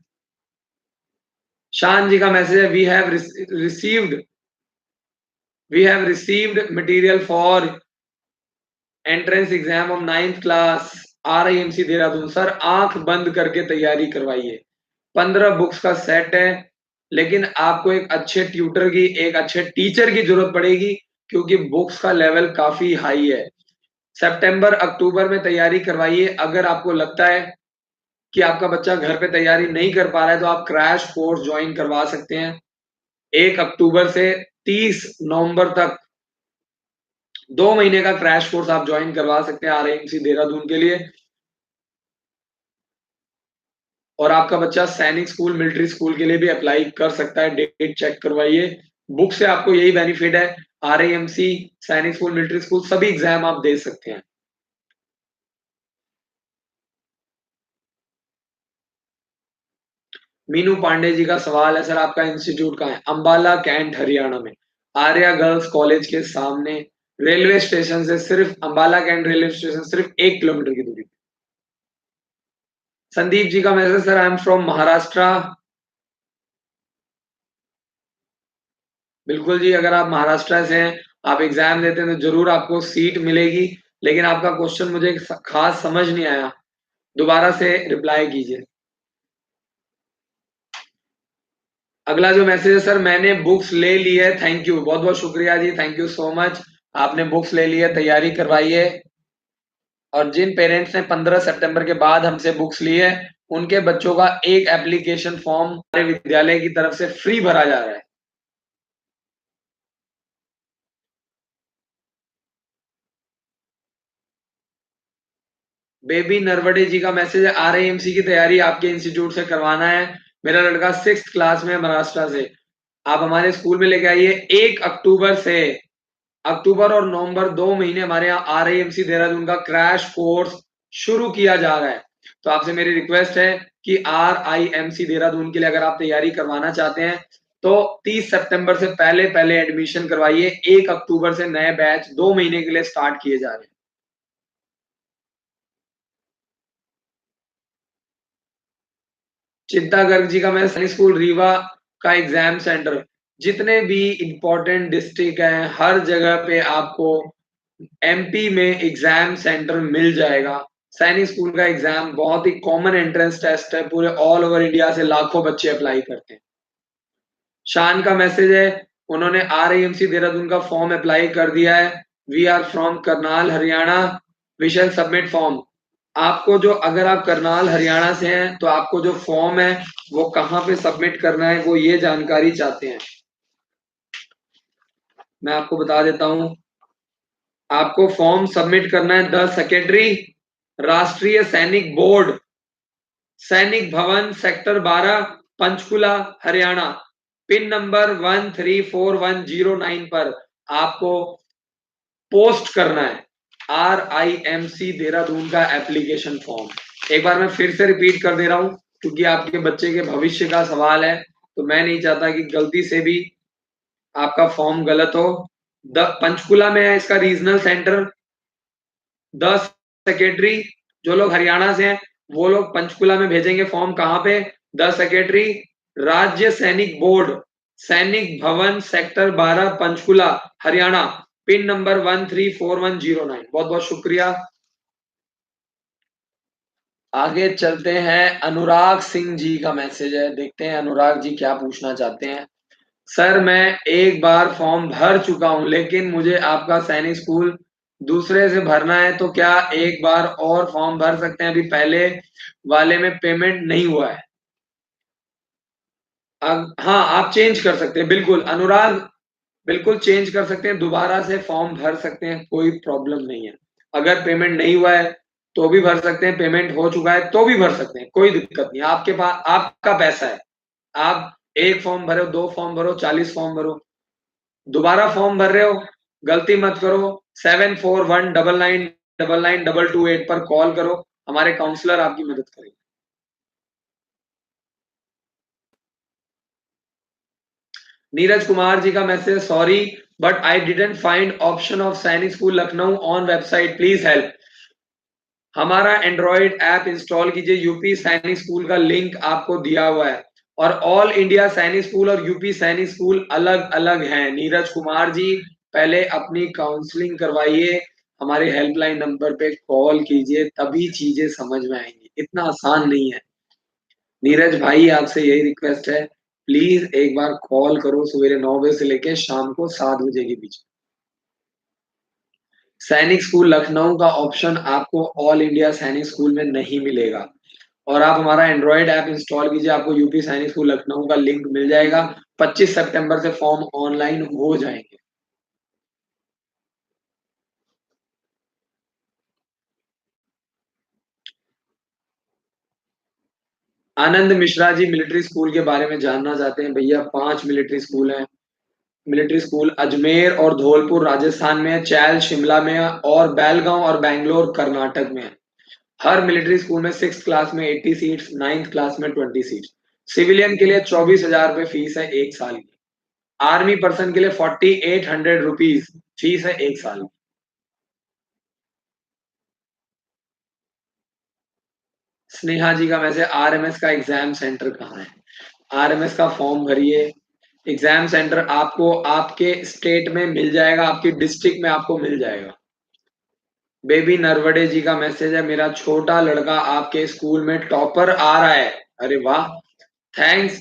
शान जी का मैसेज है, we have received material for entrance exam of 9th class RIMC Dehradun. Sir आंख बंद करके तैयारी करवाइए। 15 बुक्स का सेट है, लेकिन आपको एक अच्छे ट्यूटर की, एक अच्छे टीचर की जरूरत पड़ेगी क्योंकि बुक्स का लेवल काफी हाई है। सितंबर अक्टूबर में तैयारी करवाइए। अगर आपको लगता है कि आपका बच्चा घर पे तैयारी नहीं कर पा रहा है तो आप क्रैश कोर्स ज्वाइन करवा सकते हैं। 1 अक्टूबर से 30 नवंबर तक 2 महीने का क्रैश कोर्स आप ज्वाइन करवा सकते हैं RIMC देहरादून के लिए। और आपका बच्चा सैनिक स्कूल, मिलिट्री स्कूल के लिए भी अप्लाई कर सकता है। डेट चेक करवाइए। बुक से आपको यही बेनिफिट है, RIMC, सैनिक स्कूल, मिलिट्री स्कूल सभी एग्जाम आप दे सकते हैं। मीनू पांडे जी का सवाल है, सर आपका इंस्टीट्यूट कहाँ है? अंबाला कैंट हरियाणा में, आर्या गर्ल्स कॉलेज के सामने, रेलवे स्टेशन से सिर्फ, अंबाला कैंट रेलवे स्टेशन सिर्फ 1 किलोमीटर की दूरी। संदीप जी का message, sir I am from Maharashtra. बिल्कुल जी, अगर आप महाराष्ट्र से हैं, आप एग्जाम देते हैं तो जरूर आपको सीट मिलेगी। लेकिन आपका क्वेश्चन मुझे खास समझ नहीं आया, दोबारा से रिप्लाई कीजिए। अगला जो मैसेज है, सर मैंने बुक्स ले ली है, थैंक यू, बहुत बहुत शुक्रिया जी, थैंक यू सो मच। आपने बुक्स ले ली है, तैयारी करवाइए। और जिन पेरेंट्स ने 15 सितंबर के बाद हमसे बुक्स ली है, उनके बच्चों का एक एप्लीकेशन फॉर्म हमारे विद्यालय की तरफ से फ्री भरा जा रहा है। बेबी नरवड़े जी का मैसेज है, RIMC की तैयारी आपके इंस्टीट्यूट से करवाना है। मेरा लड़का 6th क्लास में है महाराष्ट्र से। आप हमारे स्कूल में लेके आइए। 1 अक्टूबर से, अक्टूबर और नवंबर 2 महीने हमारे यहाँ RIMC देहरादून का क्रैश कोर्स शुरू किया जा रहा है। तो आपसे मेरी रिक्वेस्ट है कि RIMC देहरादून के लिए अगर आप तैयारी करवाना चाहते हैं तो 30 सितंबर से पहले पहले एडमिशन करवाइए। 1 अक्टूबर से नए बैच 2 महीने के लिए स्टार्ट किए जा रहे हैं। चिंता गर्ग जी का मैं सैनिक स्कूल रीवा का एग्जाम सेंटर, जितने भी इंपॉर्टेंट डिस्ट्रिक्ट हैं हर जगह पे आपको एमपी में एग्जाम सेंटर मिल जाएगा। सैनिक स्कूल का एग्जाम बहुत ही कॉमन एंट्रेंस टेस्ट है, पूरे ऑल ओवर इंडिया से लाखों बच्चे अप्लाई करते हैं। शान का मैसेज है, उन्होंने आरआईएमसी देहरादून का फॉर्म अप्लाई कर दिया है। We are from Karnal Haryana, we shall submit form. आपको जो, अगर आप करनाल हरियाणा से हैं तो आपको जो फॉर्म है वो कहाँ पे सबमिट करना है वो ये जानकारी चाहते हैं। मैं आपको बता देता हूं, आपको फॉर्म सबमिट करना है द सेक्रेटरी, राष्ट्रीय सैनिक बोर्ड, सैनिक भवन sector 12, Panchkula Haryana, pin number 134109 पर आपको पोस्ट करना है RIMC देहरादून का एप्लीकेशन फॉर्म। एक बार मैं फिर से रिपीट कर दे रहा हूं क्योंकि आपके बच्चे के भविष्य का सवाल है, तो मैं नहीं चाहता कि गलती से भी आपका फॉर्म गलत हो। द पंचकुला में है इसका रीजनल सेंटर। द सेक्रेटरी, जो लोग हरियाणा से हैं वो लोग पंचकुला में भेजेंगे फॉर्म। कहां पे? द सेक्रेटरी, राज्य सैनिक बोर्ड, सैनिक भवन sector 12, Panchkula Haryana, pin number 134109। बहुत बहुत शुक्रिया। आगे चलते हैं, अनुराग सिंह जी का मैसेज है, देखते हैं अनुराग जी क्या पूछना चाहते हैं। सर मैं एक बार फॉर्म भर चुका हूं लेकिन मुझे आपका सैनिक स्कूल दूसरे से भरना है, तो क्या एक बार और फॉर्म भर सकते हैं? अभी पहले वाले में पेमेंट नहीं हुआ है। अब हाँ, आप चेंज कर सकते हैं, बिल्कुल अनुराग, बिल्कुल चेंज कर सकते हैं, दोबारा से फॉर्म भर सकते हैं, कोई प्रॉब्लम नहीं है। अगर पेमेंट नहीं हुआ है तो भी भर सकते हैं, पेमेंट हो चुका है तो भी भर सकते हैं, कोई दिक्कत नहीं। आपके पास आपका पैसा है, आप एक फॉर्म भरो, दो फॉर्म भरो, 40 फॉर्म भरो, दोबारा फॉर्म भर रहे हो, गलती मत करो। 7419999228 पर कॉल करो, हमारे काउंसलर आपकी मदद करेंगे। नीरज कुमार जी का message, sorry but I didn't find option of Sainik school Lucknow on website, please help. हमारा एंड्रॉइड ऐप इंस्टॉल कीजिए, यूपी सैनिक स्कूल का लिंक आपको दिया हुआ है, और ऑल इंडिया सैनिक स्कूल और यूपी सैनिक स्कूल अलग अलग हैं। नीरज कुमार जी, पहले अपनी काउंसलिंग करवाइए, हमारे हेल्पलाइन नंबर पे कॉल कीजिए, तभी चीजें समझ में आएंगी, इतना आसान नहीं है। नीरज भाई, आपसे यही रिक्वेस्ट है, प्लीज एक बार कॉल करो, सवेरे 9 बजे से लेकर शाम को 7 बजे के बीच। सैनिक स्कूल लखनऊ का ऑप्शन आपको ऑल इंडिया सैनिक स्कूल में नहीं मिलेगा, और आप हमारा एंड्रॉइड ऐप इंस्टॉल कीजिए, आपको यूपी सैनिक स्कूल लखनऊ का लिंक मिल जाएगा। 25 सितंबर से फॉर्म ऑनलाइन हो जाएंगे। आनंद मिश्रा जी मिलिट्री स्कूल के बारे में जानना चाहते हैं। भैया 5 मिलिट्री स्कूल हैं। मिलिट्री स्कूल अजमेर और धौलपुर राजस्थान में है, चैल शिमला में है, और बेलगांव और बैंगलोर कर्नाटक में है। हर मिलिट्री स्कूल में 6th क्लास में 80 सीट्स, 9th क्लास में 20 सीट्स। सिविलियन के लिए 24,000 रुपए फीस है 1 साल की। आर्मी पर्सन के लिए 4800 रुपीज फीस है 1 साल की। स्नेहा जी का मैसेज, आरएमएस का एग्जाम सेंटर कहाँ है? आरएमएस का फॉर्म भरिए, एग्जाम सेंटर आपको आपके स्टेट में मिल जाएगा, आपकी डिस्ट्रिक्ट में आपको मिल जाएगा। बेबी नरवड़े जी का मैसेज है, मेरा छोटा लड़का आपके स्कूल में टॉपर आ रहा है। अरे वाह, thanks,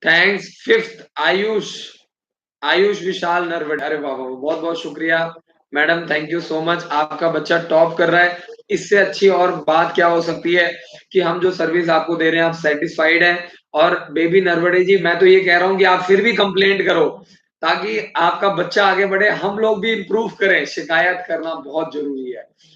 thanks. 5th Ayush, Ayush Vishal Narwade, अरे वाह वाह, बहुत बहुत शुक्रिया madam, thank you so much. आपका बच्चा टॉप कर रहा है, इससे अच्छी और बात क्या हो सकती है कि हम जो सर्विस आपको दे रहे हैं आप सेटिस्फाइड हैं। और बेबी नरवड़े जी, मैं तो ये कह रहा हूं कि आप फिर भी कंप्लेंट करो ताकि आपका बच्चा आगे बढ़े, हम लोग भी इम्प्रूव करें। शिकायत करना बहुत जरूरी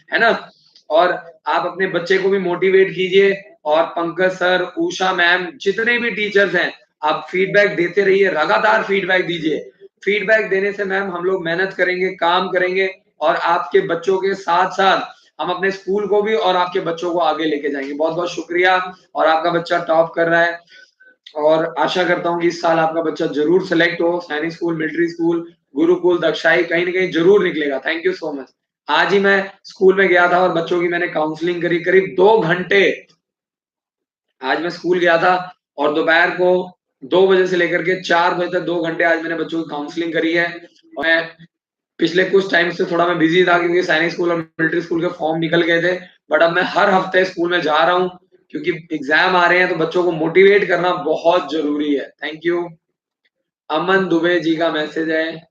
है ना? और आप अपने बच्चे को भी मोटिवेट कीजिए, और पंकज सर, उषा मैम, जितने भी टीचर्स हैं, आप फीडबैक देते रहिए, लगातार फीडबैक दीजिए। फीडबैक देने से मैम हम लोग मेहनत करेंगे, काम करेंगे, और आपके बच्चों के साथ साथ हम अपने स्कूल को भी और आपके बच्चों को आगे लेके जाएंगे। बहुत बहुत शुक्रिया। और आपका बच्चा टॉप कर रहा है, और आशा करता हूँ कि इस साल आपका बच्चा जरूर सेलेक्ट हो। सैनिक स्कूल, मिलिट्री स्कूल, गुरुकुल, दक्षाई, कहीं ना कहीं जरूर निकलेगा। Thank you so much. आज ही मैं स्कूल में गया था और बच्चों की मैंने काउंसलिंग करी, करीब 2 घंटे। आज मैं स्कूल गया था और दोपहर को 2 बजे से लेकर के 4 बजे तक 2 घंटे आज मैंने बच्चों की काउंसलिंग करी है। और मैं पिछले कुछ टाइम से थोड़ा मैं बिज़ी था क्योंकि सैनिक स्कूल और मिलिट्री स्कूल के फॉर्म निकल गए थे। बट अब मैं हर हफ्ते स्कूल में जा रहा हूँ क्योंकि एग्ज़ाम आ रहे हैं तो बच्चों को मोटिवेट करना बहुत ज़रूरी है। Thank you. अमन दुबे जी का मैसेज है,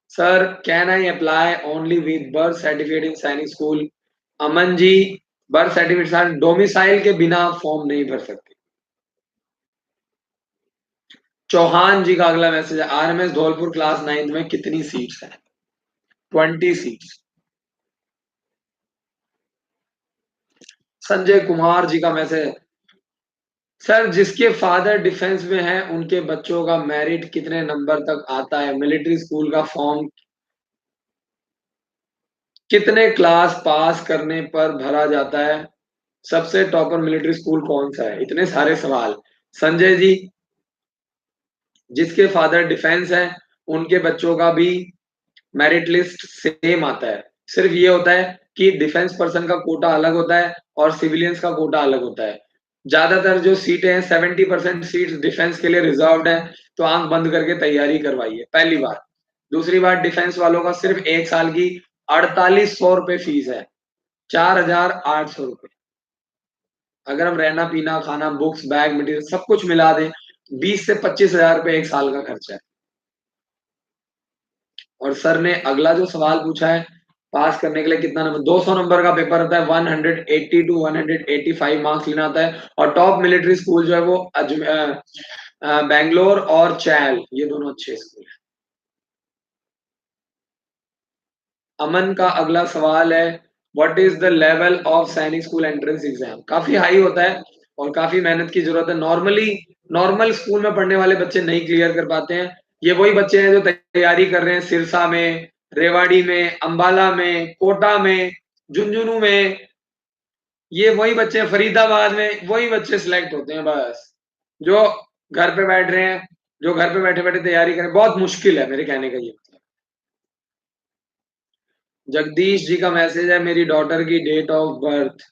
sir can I apply only with birth certificate in Sainik school? Aman ji, birth certificate के साथ डोमिसाइल के बिना फॉर्म नहीं भर सकते। चौहान जी का अगला मैसेज है, आरएमएस धौलपुर क्लास 9th में कितनी सीट्स हैं? 20 सीट्स। संजय कुमार जी का मैसेज है, सर जिसके फादर डिफेंस में हैं उनके बच्चों का मेरिट कितने नंबर तक आता है? मिलिट्री स्कूल का फॉर्म कितने क्लास पास करने पर भरा जाता है? सबसे टॉपर मिलिट्री स्कूल कौन सा है? इतने सारे सवाल। संजय जी, जिसके फादर डिफेंस है उनके बच्चों का भी मेरिट लिस्ट सेम आता है। सिर्फ ये होता है कि डिफेंस पर्सन का कोटा अलग होता है और सिविलियंस का कोटा अलग होता है। ज्यादातर जो सीटें हैं 70% सीट्स डिफेंस के लिए रिजर्व्ड है, तो आंख बंद करके तैयारी करवाइए, पहली बात। दूसरी बात, डिफेंस वालों का सिर्फ 1 साल की 4800 रुपए फीस है, 4800 रुपए। अगर हम रहना पीना खाना बुक्स बैग मटेरियल सब कुछ मिला दें 20 से 25,000 रुपए 1 साल का खर्चा है। और सर ने अगला जो सवाल पूछा है, पास करने के लिए कितना नंबर? 200 नंबर का पेपर होता है, 180 टू 185 मार्क्स लेना होता है। और टॉप मिलिट्री स्कूल जो है वो बैंगलोर और चैल, ये दोनों अच्छे स्कूल हैं। अमन का अगला सवाल है, what is the level of Sainik school entrance exam? काफी हाई होता है और काफी मेहनत की जरूरत है। नॉर्मली नॉर्मल स्कूल में पढ़ने वाले बच्चे नहीं क्लियर कर पाते हैं। ये वही बच्चे हैं जो तैयारी कर रहे हैं सिरसा में, रेवाड़ी में, अंबाला में, कोटा में, झुंझुनू में। ये वही बच्चे हैं, फरीदाबाद में वही बच्चे सिलेक्ट होते हैं बस, जो घर पे बैठ रहे हैं, जो घर पे बैठे बैठे तैयारी करें। बहुत मुश्किल है मेरे कहने का ये मतलब। जगदीश जी का मैसेज है, मेरी डॉटर की date of birth.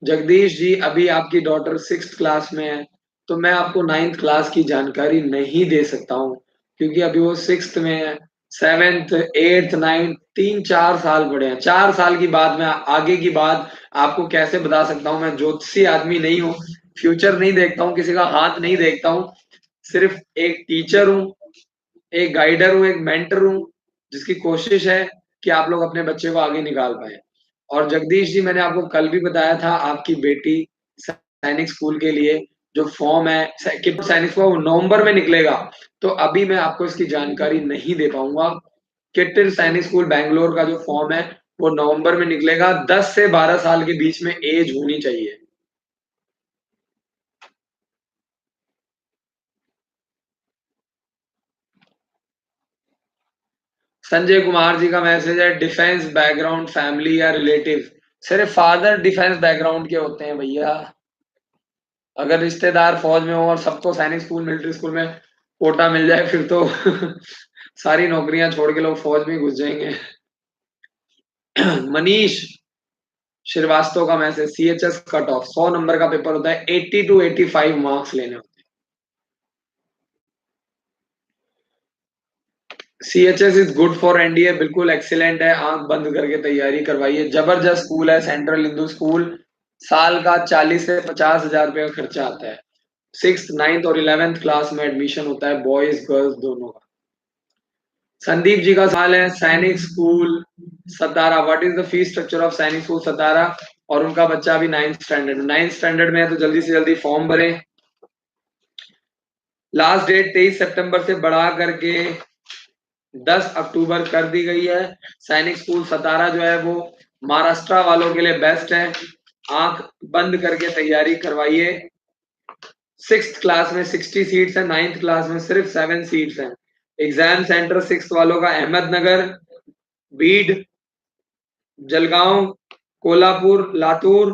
Jagdish ji, अभी आपकी डॉटर 6th क्लास में है, तो मैं आपको 9th क्लास की जानकारी नहीं दे सकता हूँ, क्योंकि अभी वो 6th में है। 7th 8th 9th 3-4 साल बड़े हैं। 4 साल की बात में आगे की बात आपको कैसे बता सकता हूँ? मैं ज्योतिषी आदमी नहीं हूँ, फ्यूचर नहीं देखता हूँ, किसी का हाथ नहीं देखता हूँ। सिर्फ एक टीचर हूँ, एक गाइडर हूँ, एक मेंटर हूँ, जिसकी कोशिश है कि आप लोग अपने बच्चे को आगे निकाल पाएँ। और जगदीश जी, मैंने आपको कल भी बताया था, आपकी बेटी सैनिक स्कूल के लिए जो फॉर्म है किट सैनिक को नवंबर में निकलेगा, तो अभी मैं आपको इसकी जानकारी नहीं दे पाऊँगा। किट सैनिक स्कूल बैंगलोर का जो फॉर्म है, वो नवंबर में निकलेगा। 10 से 12 साल के बीच में एज होनी चाहिए। संजय कुमार जी का मैसेज है, डिफेंस बैकग्राउंड फैमिली या रिलेटिव? सिर्फ फादर डिफेंस बैकग्राउंड के होते हैं भैया। अगर रिश्तेदार फौज में हो और सबको सैनिक स्कूल मिलिट्री स्कूल में कोटा मिल जाए फिर तो सारी नौकरियां छोड़ के लोग फौज में घुस जाएंगे। मनीष श्रीवास्तव का message, CHS cut off 100 number का पेपर होता है, 80 टू 85 मार्क्स लेने होते हैं। CHS is good for NDA, बिल्कुल एक्सीलेंट है, आंख बंद करके तैयारी करवाइए। जबरदस्त स्कूल है, सेंट्रल हिंदू स्कूल। साल का 40 से 50,000 रुपए का खर्चा आता है। 6th 9th और 11th क्लास में एडमिशन होता है, बॉयज गर्ल्स दोनों का। संदीप जी का सवाल है, सैनिक school Satara, what is the fees structure of Sainik school सतारा? और उनका बच्चा अभी 9th स्टैंडर्ड में है, तो जल्दी से जल्दी फॉर्म भरें। लास्ट डेट 23 सितंबर से बढ़ा करके 10 अक्टूबर कर दी गई है। सैनिक स्कूल सतारा जो है वो महाराष्ट्र वालों के लिए बेस्ट है। आंख बंद करके तैयारी करवाइए। 6th क्लास में 60 सीट्स है, 9th क्लास में सिर्फ 7 सीट्स हैं। एग्जाम सेंटर 6th वालों का अहमदनगर, बीड, जलगांव, कोल्हापुर, लातूर,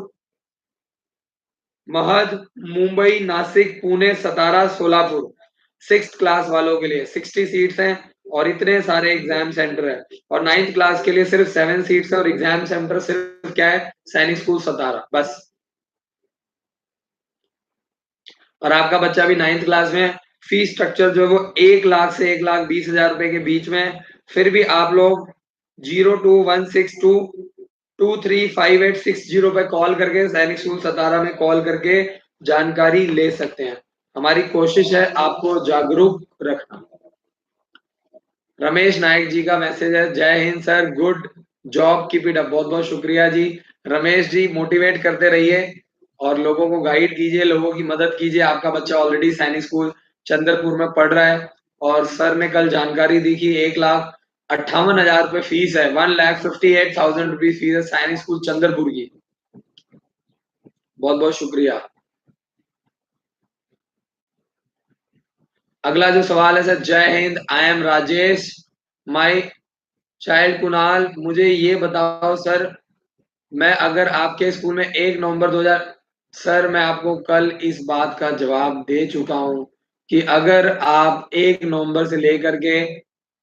महद, मुंबई, नासिक, पुणे, सतारा, सोलापुर। 6th क्लास वालों के लिए 60 सीट्स हैं। और इतने सारे एग्जाम सेंटर है, और 9th क्लास के लिए सिर्फ 7 सीट्स है, और एग्जाम सेंटर सिर्फ क्या है, सैनिक स्कूल सतारा बस। और आपका बच्चा भी 9th क्लास में है, फीस स्ट्रक्चर जो है वो 1 लाख से 1,20,000 रुपए के बीच में है। फिर भी आप लोग 0216223586 पे कॉल करके सैनिक स्कूल सतारा में कॉल करके जानकारी ले सकते हैं। हमारी कोशिश है आपको जागरूक रखना। रमेश नायक जी का मैसेज है, जय Hind sir, good job, keep it up. बहुत बहुत शुक्रिया जी। रमेश जी, मोटिवेट करते रहिए और लोगों को गाइड कीजिए, लोगों की मदद कीजिए। आपका बच्चा ऑलरेडी सैनिक स्कूल चंद्रपुर में पढ़ रहा है, और सर ने कल जानकारी दी कि 1,58,000 रुपए फीस है, 1,58,000 रुपीज फीस है सैनिक स्कूल चंद्रपुर की। बहुत बहुत शुक्रिया। अगला जो सवाल है सर, जय Hind, I am Rajesh, my child Kunal, मुझे ये बताओ सर, मैं अगर आपके स्कूल में 1 नवंबर 2000, सर मैं आपको कल इस बात का जवाब दे चुका हूं कि अगर आप 1 नवंबर से लेकर के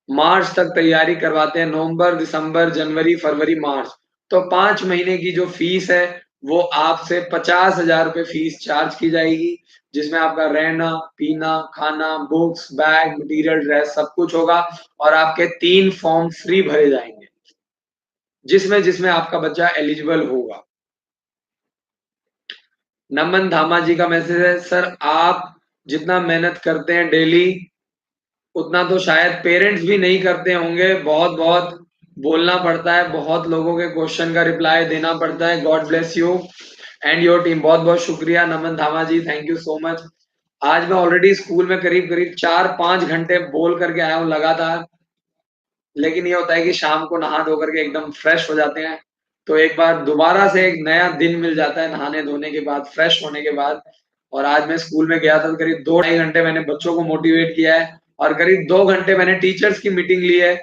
मार्च तक तैयारी करवाते हैं, नवंबर, दिसंबर, जनवरी, फरवरी, मार्च, तो 5 महीने की जो फीस है वो आपसे 50,000 रुपए फीस चार्ज की जाएगी, जिसमें आपका रहना, पीना, खाना, बुक्स, बैग, मटेरियल, ड्रेस सब कुछ होगा, और आपके 3 फॉर्म फ्री भरे जाएंगे, जिसमें जिसमें आपका बच्चा एलिजिबल होगा। नमन धामा जी का मैसेज है, सर आप जितना मेहनत करते हैं डेली, उतना तो शायद पेरेंट्स भी नहीं करते होंगे। बहुत बहुत बोलना पड़ता है, बहुत लोगों के क्वेश्चन का रिप्लाई देना पड़ता है। God bless you and your team. बहुत बहुत शुक्रिया नमन Dhama ji, thank you so much. आज मैं ऑलरेडी स्कूल में करीब करीब 4-5 घंटे बोल करके आया हूँ लगातार, लेकिन ये होता है कि शाम को नहा धो करके एकदम फ्रेश हो जाते हैं, तो एक बार दोबारा से एक नया दिन मिल जाता है नहाने धोने के बाद, फ्रेश होने के बाद। और आज मैं स्कूल में गया था, तो करीब 2-2.5 घंटे मैंने बच्चों को मोटिवेट किया है, और करीब 2 घंटे मैंने टीचर्स की मीटिंग ली है।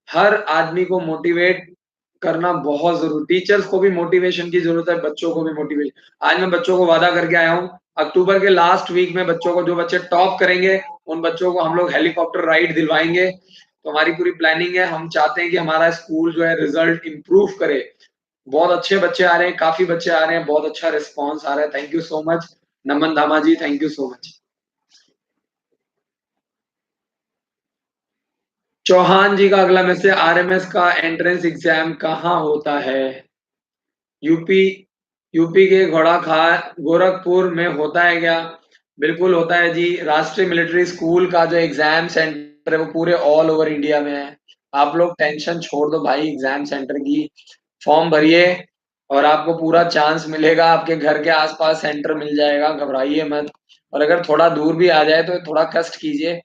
हर आदमी को मोटिवेट करना बहुत जरूरी, टीचर्स को भी मोटिवेशन की जरूरत है, बच्चों को भी मोटिवेशन। आज मैं बच्चों को वादा करके आया हूँ, अक्टूबर के लास्ट वीक में बच्चों को, जो बच्चे टॉप करेंगे उन बच्चों को हम लोग हेलीकॉप्टर राइड दिलवाएंगे। तो हमारी पूरी प्लानिंग है, हम चाहते हैं कि हमारा स्कूल जो है रिजल्ट इंप्रूव करे। बहुत अच्छे बच्चे आ रहे हैं, काफी बच्चे आ रहे हैं, बहुत अच्छा रिस्पॉन्स आ रहा है। Thank you so much Naman Dhama ji, thank you so much. Chauhan ji का अगला मैसेज, आरएमएस का एंट्रेंस एग्जाम कहाँ होता है? यूपी, यूपी के घोड़ा खा गोरखपुर में होता है क्या? बिल्कुल होता है जी। राष्ट्रीय मिलिट्री स्कूल का जो एग्जाम सेंटर है वो पूरे ऑल ओवर इंडिया में है। आप लोग टेंशन छोड़ दो भाई एग्जाम सेंटर की, फॉर्म भरिए और आपको पूरा चांस मिलेगा, आपके घर के आसपास सेंटर मिल जाएगा, घबराइए मत। और अगर थोड़ा दूर भी आ जाए तो थोड़ा कष्ट कीजिए,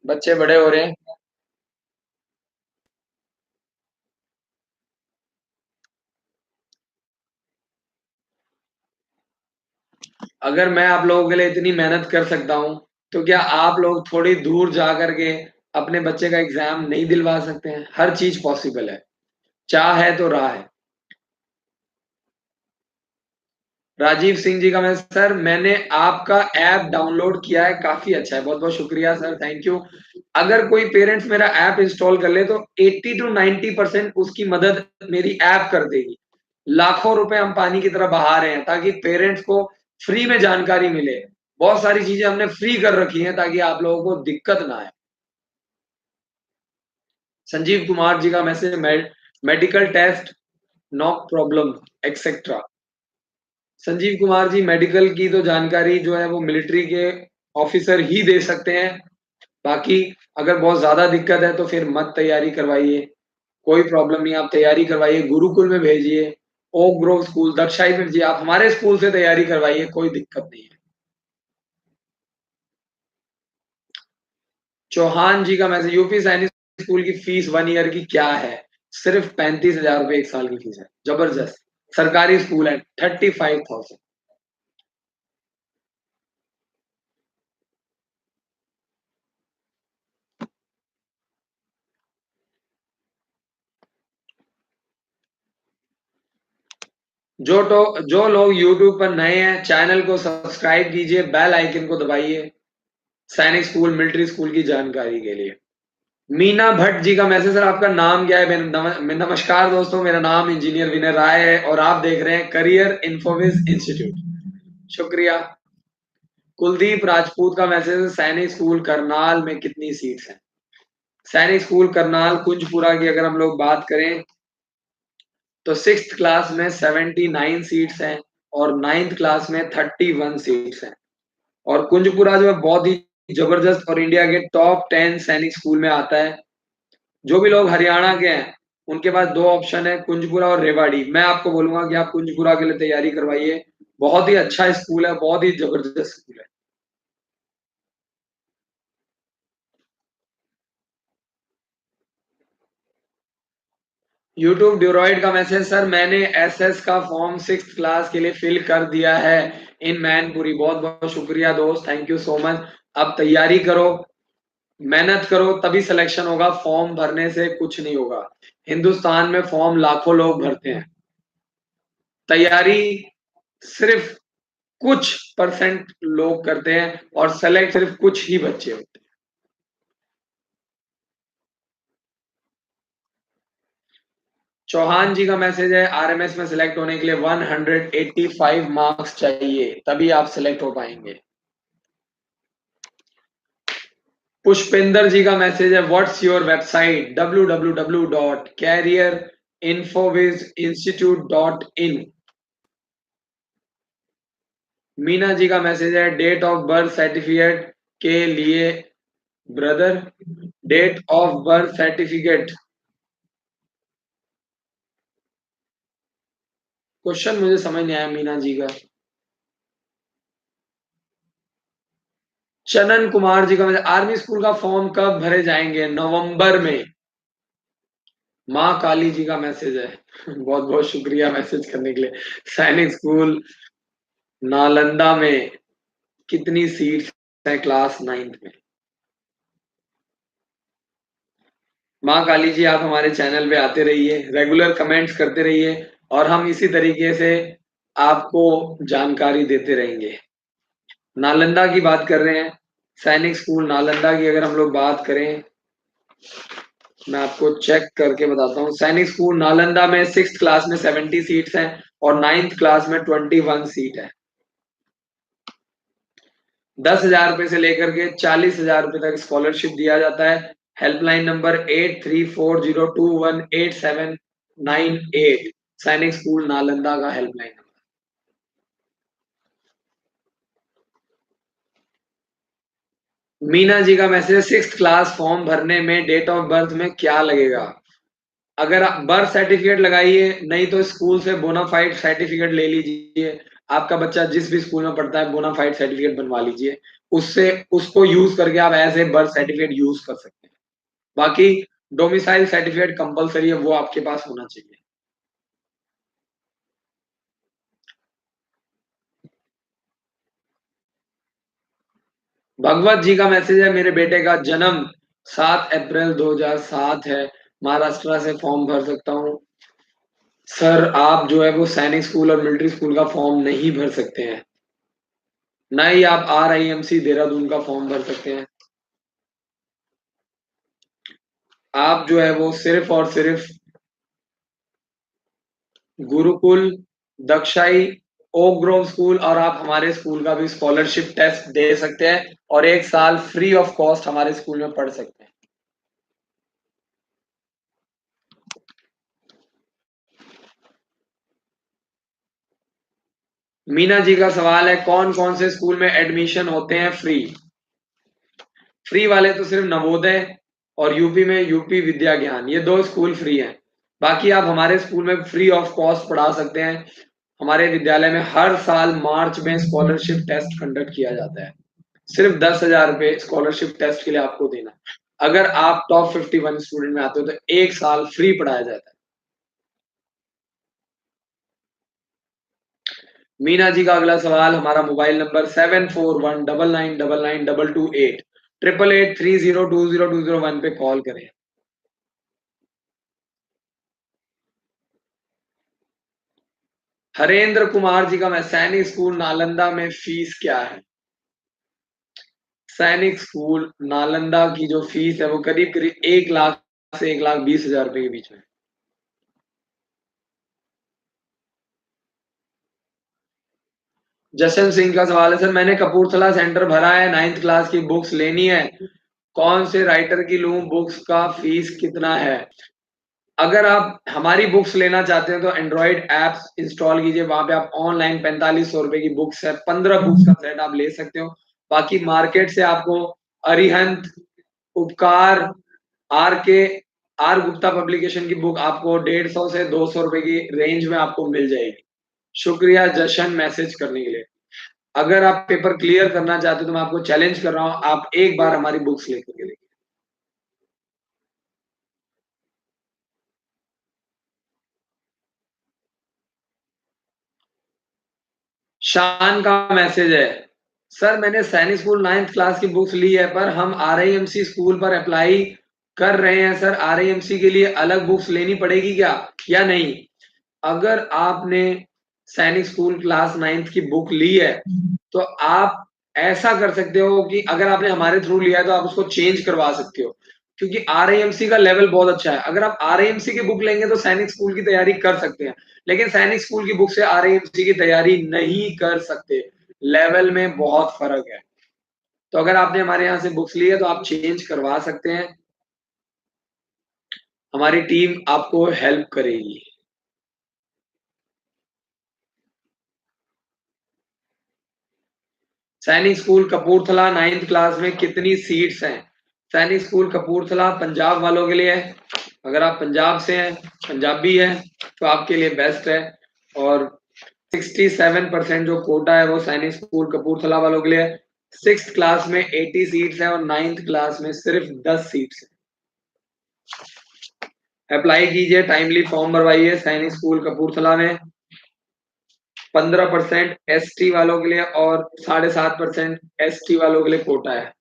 बच्चे बड़े हो रहे हैं। अगर मैं आप लोगों के लिए इतनी मेहनत कर सकता हूँ, तो क्या आप लोग थोड़ी दूर जा करके अपने बच्चे का एग्जाम नहीं दिलवा सकते हैं? हर चीज पॉसिबल है, चाह है तो राह है। राजीव सिंह जी का मैं, सर मैंने आपका ऐप डाउनलोड किया है, काफी अच्छा है। बहुत बहुत शुक्रिया सर, थैंक यू। अगर कोई पेरेंट्स मेरा ऐप इंस्टॉल कर ले तो 80 to 90% उसकी मदद मेरी ऐप कर देगी। लाखों रुपए हम पानी की तरह बहा रहे हैं ताकि पेरेंट्स को फ्री में जानकारी मिले। बहुत सारी चीजें हमने फ्री कर रखी हैं ताकि आप लोगों को दिक्कत ना आए। संजीव कुमार जी का message, medical test no problem etcetera. Sanjeev Kumar ji, medical की तो जानकारी जो है वो मिलिट्री के ऑफिसर ही दे सकते हैं। बाकी अगर बहुत ज्यादा दिक्कत है तो फिर मत तैयारी करवाइए, कोई प्रॉब्लम नहीं, आप तैयारी करवाइए, गुरुकुल में भेजिए, ओक ग्रोव स्कूल दक्षाई में भेजिए, आप हमारे स्कूल से तैयारी करवाइए, कोई दिक्कत नहीं है। चौहान जी का मैसेज, यूपी सैनिक स्कूल की फीस 1 ईयर की क्या है? सिर्फ 35,000 रुपए 1 साल की फीस है, जबरदस्त। सरकारी स्कूल है, 35,000। जो लोग यूट्यूब पर नए हैं, चैनल को सब्सक्राइब कीजिए, बेल आइकन को दबाइए, सैनिक स्कूल मिलिट्री स्कूल की जानकारी के लिए। मीना भट्ट जी का मैसेज, सर आपका नाम क्या है? नमस्कार दोस्तों, मेरा नाम इंजीनियर विनय राय है और आप देख रहे हैं करियर इन्फोविस इंस्टीट्यूट। शुक्रिया। कुलदीप राजपूत का मैसेज है, सैनिक स्कूल करनाल में कितनी सीट्स हैं? सैनिक स्कूल करनाल कुंजपुरा की अगर हम लोग बात करें तो 6th क्लास में 79 सीट्स हैं और 9th क्लास में 31 सीट्स हैं। और कुंजपुरा जो है बहुत ही जबरदस्त और इंडिया के टॉप 10 सैनिक स्कूल में आता है। जो भी लोग हरियाणा के हैं उनके पास दो ऑप्शन है, कुंजपुरा और रेवाड़ी। मैं आपको बोलूंगा कि आप कुंजपुरा के लिए तैयारी करवाइए। बहुत ही अच्छा स्कूल है, बहुत ही जबरदस्त स्कूल है। यूट्यूब ड्यूरॉइड का मैसेज, सर मैंने एसएस का फॉर्म 6th क्लास के लिए फिल कर दिया है इन मैनपुरी। बहुत बहुत शुक्रिया दोस्त, थैंक यू सो मच। अब तैयारी करो, मेहनत करो, तभी सिलेक्शन होगा। फॉर्म भरने से कुछ नहीं होगा। हिंदुस्तान में फॉर्म लाखों लोग भरते हैं। तैयारी सिर्फ कुछ परसेंट लोग करते हैं और सेलेक्ट सिर्फ कुछ ही बच्चे होते हैं। चौहान जी का मैसेज है, आरएमएस में सिलेक्ट होने के लिए 185 मार्क्स चाहिए, तभी आप सिलेक्ट हो पाएंगे। पुष्पेंद्र जी का मैसेज है, what's your website? www.careerinfobizinstitute.in। Meena ji का मैसेज है, डेट ऑफ बर्थ सर्टिफिकेट के लिए brother, date of birth certificate. Question मुझे समझ नहीं आया मीना जी का। चनन कुमार जी का मैसेज, आर्मी स्कूल का फॉर्म कब भरे जाएंगे? नवंबर में। माँ काली जी का मैसेज है, बहुत बहुत शुक्रिया मैसेज करने के लिए। सैनिक स्कूल नालंदा में कितनी सीट्स है क्लास 9th में? माँ काली जी, आप हमारे चैनल पे आते रहिए, रेगुलर कमेंट्स करते रहिए और हम इसी तरीके से आपको जानकारी देते रहेंगे। नालंदा की बात कर रहे हैं, सैनिक स्कूल नालंदा की अगर हम लोग बात करें, मैं आपको चेक करके बताता हूँ। सैनिक स्कूल नालंदा में 6th क्लास में 70 सीट्स हैं और 9th क्लास में 21 सीट है। 10,000 रुपए से लेकर के 40,000 रुपए तक स्कॉलरशिप दिया जाता है। हेल्पलाइन नंबर 8340218798, सैनिक स्कूल नालंदा का हेल्पलाइन नंबर। मीना जी का मैसेज, 6th क्लास फॉर्म भरने में डेट ऑफ बर्थ में क्या लगेगा? अगर आप बर्थ सर्टिफिकेट लगाइए, नहीं तो स्कूल से बोनाफाइड सर्टिफिकेट ले लीजिए। आपका बच्चा जिस भी स्कूल में पढ़ता है बोनाफाइड सर्टिफिकेट बनवा लीजिए। उससे उसको यूज करके आप as a birth certificate use कर सकते हैं। बाकी डोमिसाइल सर्टिफिकेट कंपलसरी है, वो आपके पास होना चाहिए। भगवत जी का मैसेज है, मेरे बेटे का जन्म 7 अप्रैल 2007 है, महाराष्ट्र से फॉर्म भर सकता हूँ? सर आप जो है वो सैनिक स्कूल और मिलिट्री स्कूल का फॉर्म नहीं भर सकते हैं। ना ही आप RIMC देहरादून का फॉर्म भर सकते हैं। आप जो है वो सिर्फ और सिर्फ गुरुकुल, दक्षाई, ओक ग्रोव स्कूल और आप हमारे स्कूल का भी स्कॉलरशिप टेस्ट दे सकते हैं और 1 साल फ्री ऑफ कॉस्ट हमारे स्कूल में पढ़ सकते हैं। मीना जी का सवाल है, कौन कौन से स्कूल में एडमिशन होते हैं फ्री? फ्री वाले तो सिर्फ नवोदय और यूपी में यूपी विद्या ज्ञान, ये दो स्कूल फ्री हैं। बाकी आप हमारे स्कूल में फ्री ऑफ कॉस्ट पढ़ा सकते हैं। हमारे विद्यालय में हर साल मार्च में स्कॉलरशिप टेस्ट कंडक्ट किया जाता है। सिर्फ 10,000 रुपए स्कॉलरशिप टेस्ट के लिए आपको देना है। अगर आप टॉप 51 स्टूडेंट में आते हो तो 1 साल फ्री पढ़ाया जाता है। मीना जी का अगला सवाल, हमारा मोबाइल नंबर 7419999922 8883020201 पे कॉल करें। हरेंद्र कुमार जी का, मैं सैनिक स्कूल नालंदा में फीस क्या है? सैनिक स्कूल नालंदा की जो फीस है वो करीब-करीब 1 लाख से 1,20,000 रुपए के बीच में। जशन सिंह का सवाल है, सर मैंने कपूरथला सेंटर भरा है, 9th क्लास की बुक्स लेनी है, कौन से राइटर की लूँ, बुक्स का फीस कितना है? अगर आप हमारी बुक्स लेना चाहते हैं तो एंड्रॉइड ऐप्स इंस्टॉल कीजिए, वहाँ पे आप ऑनलाइन 4500 रुपए की बुक्स है, 15 बुक्स का सेट आप ले सकते हो। बाकी मार्केट से आपको अरिहंत, उपकार, आर के आर गुप्ता पब्लिकेशन की बुक आपको 150 से 200 रुपए की रेंज में आपको मिल जाएगी। शुक्रिया जशन मैसेज करने के लिए। अगर आप पेपर क्लियर करना चाहते हो तो मैं आपको चैलेंज कर रहा हूँ, आप एक बार हमारी बुक्स लेकर के देखिए। शान का मैसेज है, सर मैंने सैनिक स्कूल 9th क्लास की बुक्स ली है पर हम आरआईएमसी स्कूल पर अप्लाई कर रहे हैं सर, आरआईएमसी के लिए अलग बुक्स लेनी पड़ेगी क्या या नहीं? अगर आपने सैनिक स्कूल क्लास 9th की बुक ली है तो आप ऐसा कर सकते हो कि अगर आपने हमारे थ्रू लिया है तो आप उसको चेंज करवा सकते हो, क्योंकि आरआईएमसी का लेवल बहुत अच्छा है। अगर आप आरआईएमसी की बुक लेंगे तो सैनिक स्कूल की तैयारी कर सकते हैं, लेकिन सैनिक स्कूल की बुक से आरआईएमसी की तैयारी नहीं कर सकते, लेवल में बहुत फर्क है। तो अगर आपने हमारे यहाँ से बुक्स ली है तो आप चेंज करवा सकते हैं, हमारी टीम आपको हेल्प करेगी। सैनिक स्कूल कपूरथला 9th क्लास में कितनी सीट्स हैं? सैनिक स्कूल कपूरथला पंजाब वालों के लिए है, अगर आप पंजाब से हैं, पंजाबी हैं, तो आपके लिए बेस्ट है। और 67% जो कोटा है वो सैनिक स्कूल कपूरथला वालों के लिए है। 6th क्लास में 80 सीट्स हैं और 9th क्लास में सिर्फ 10 सीट्स हैं। अप्लाई कीजिए, टाइमली फॉर्म भरवाइए। सैनिक स्कूल कपूरथला में 15% एसटी वालों के लिए और 7.5% एसटी वालों के लिए कोटा है।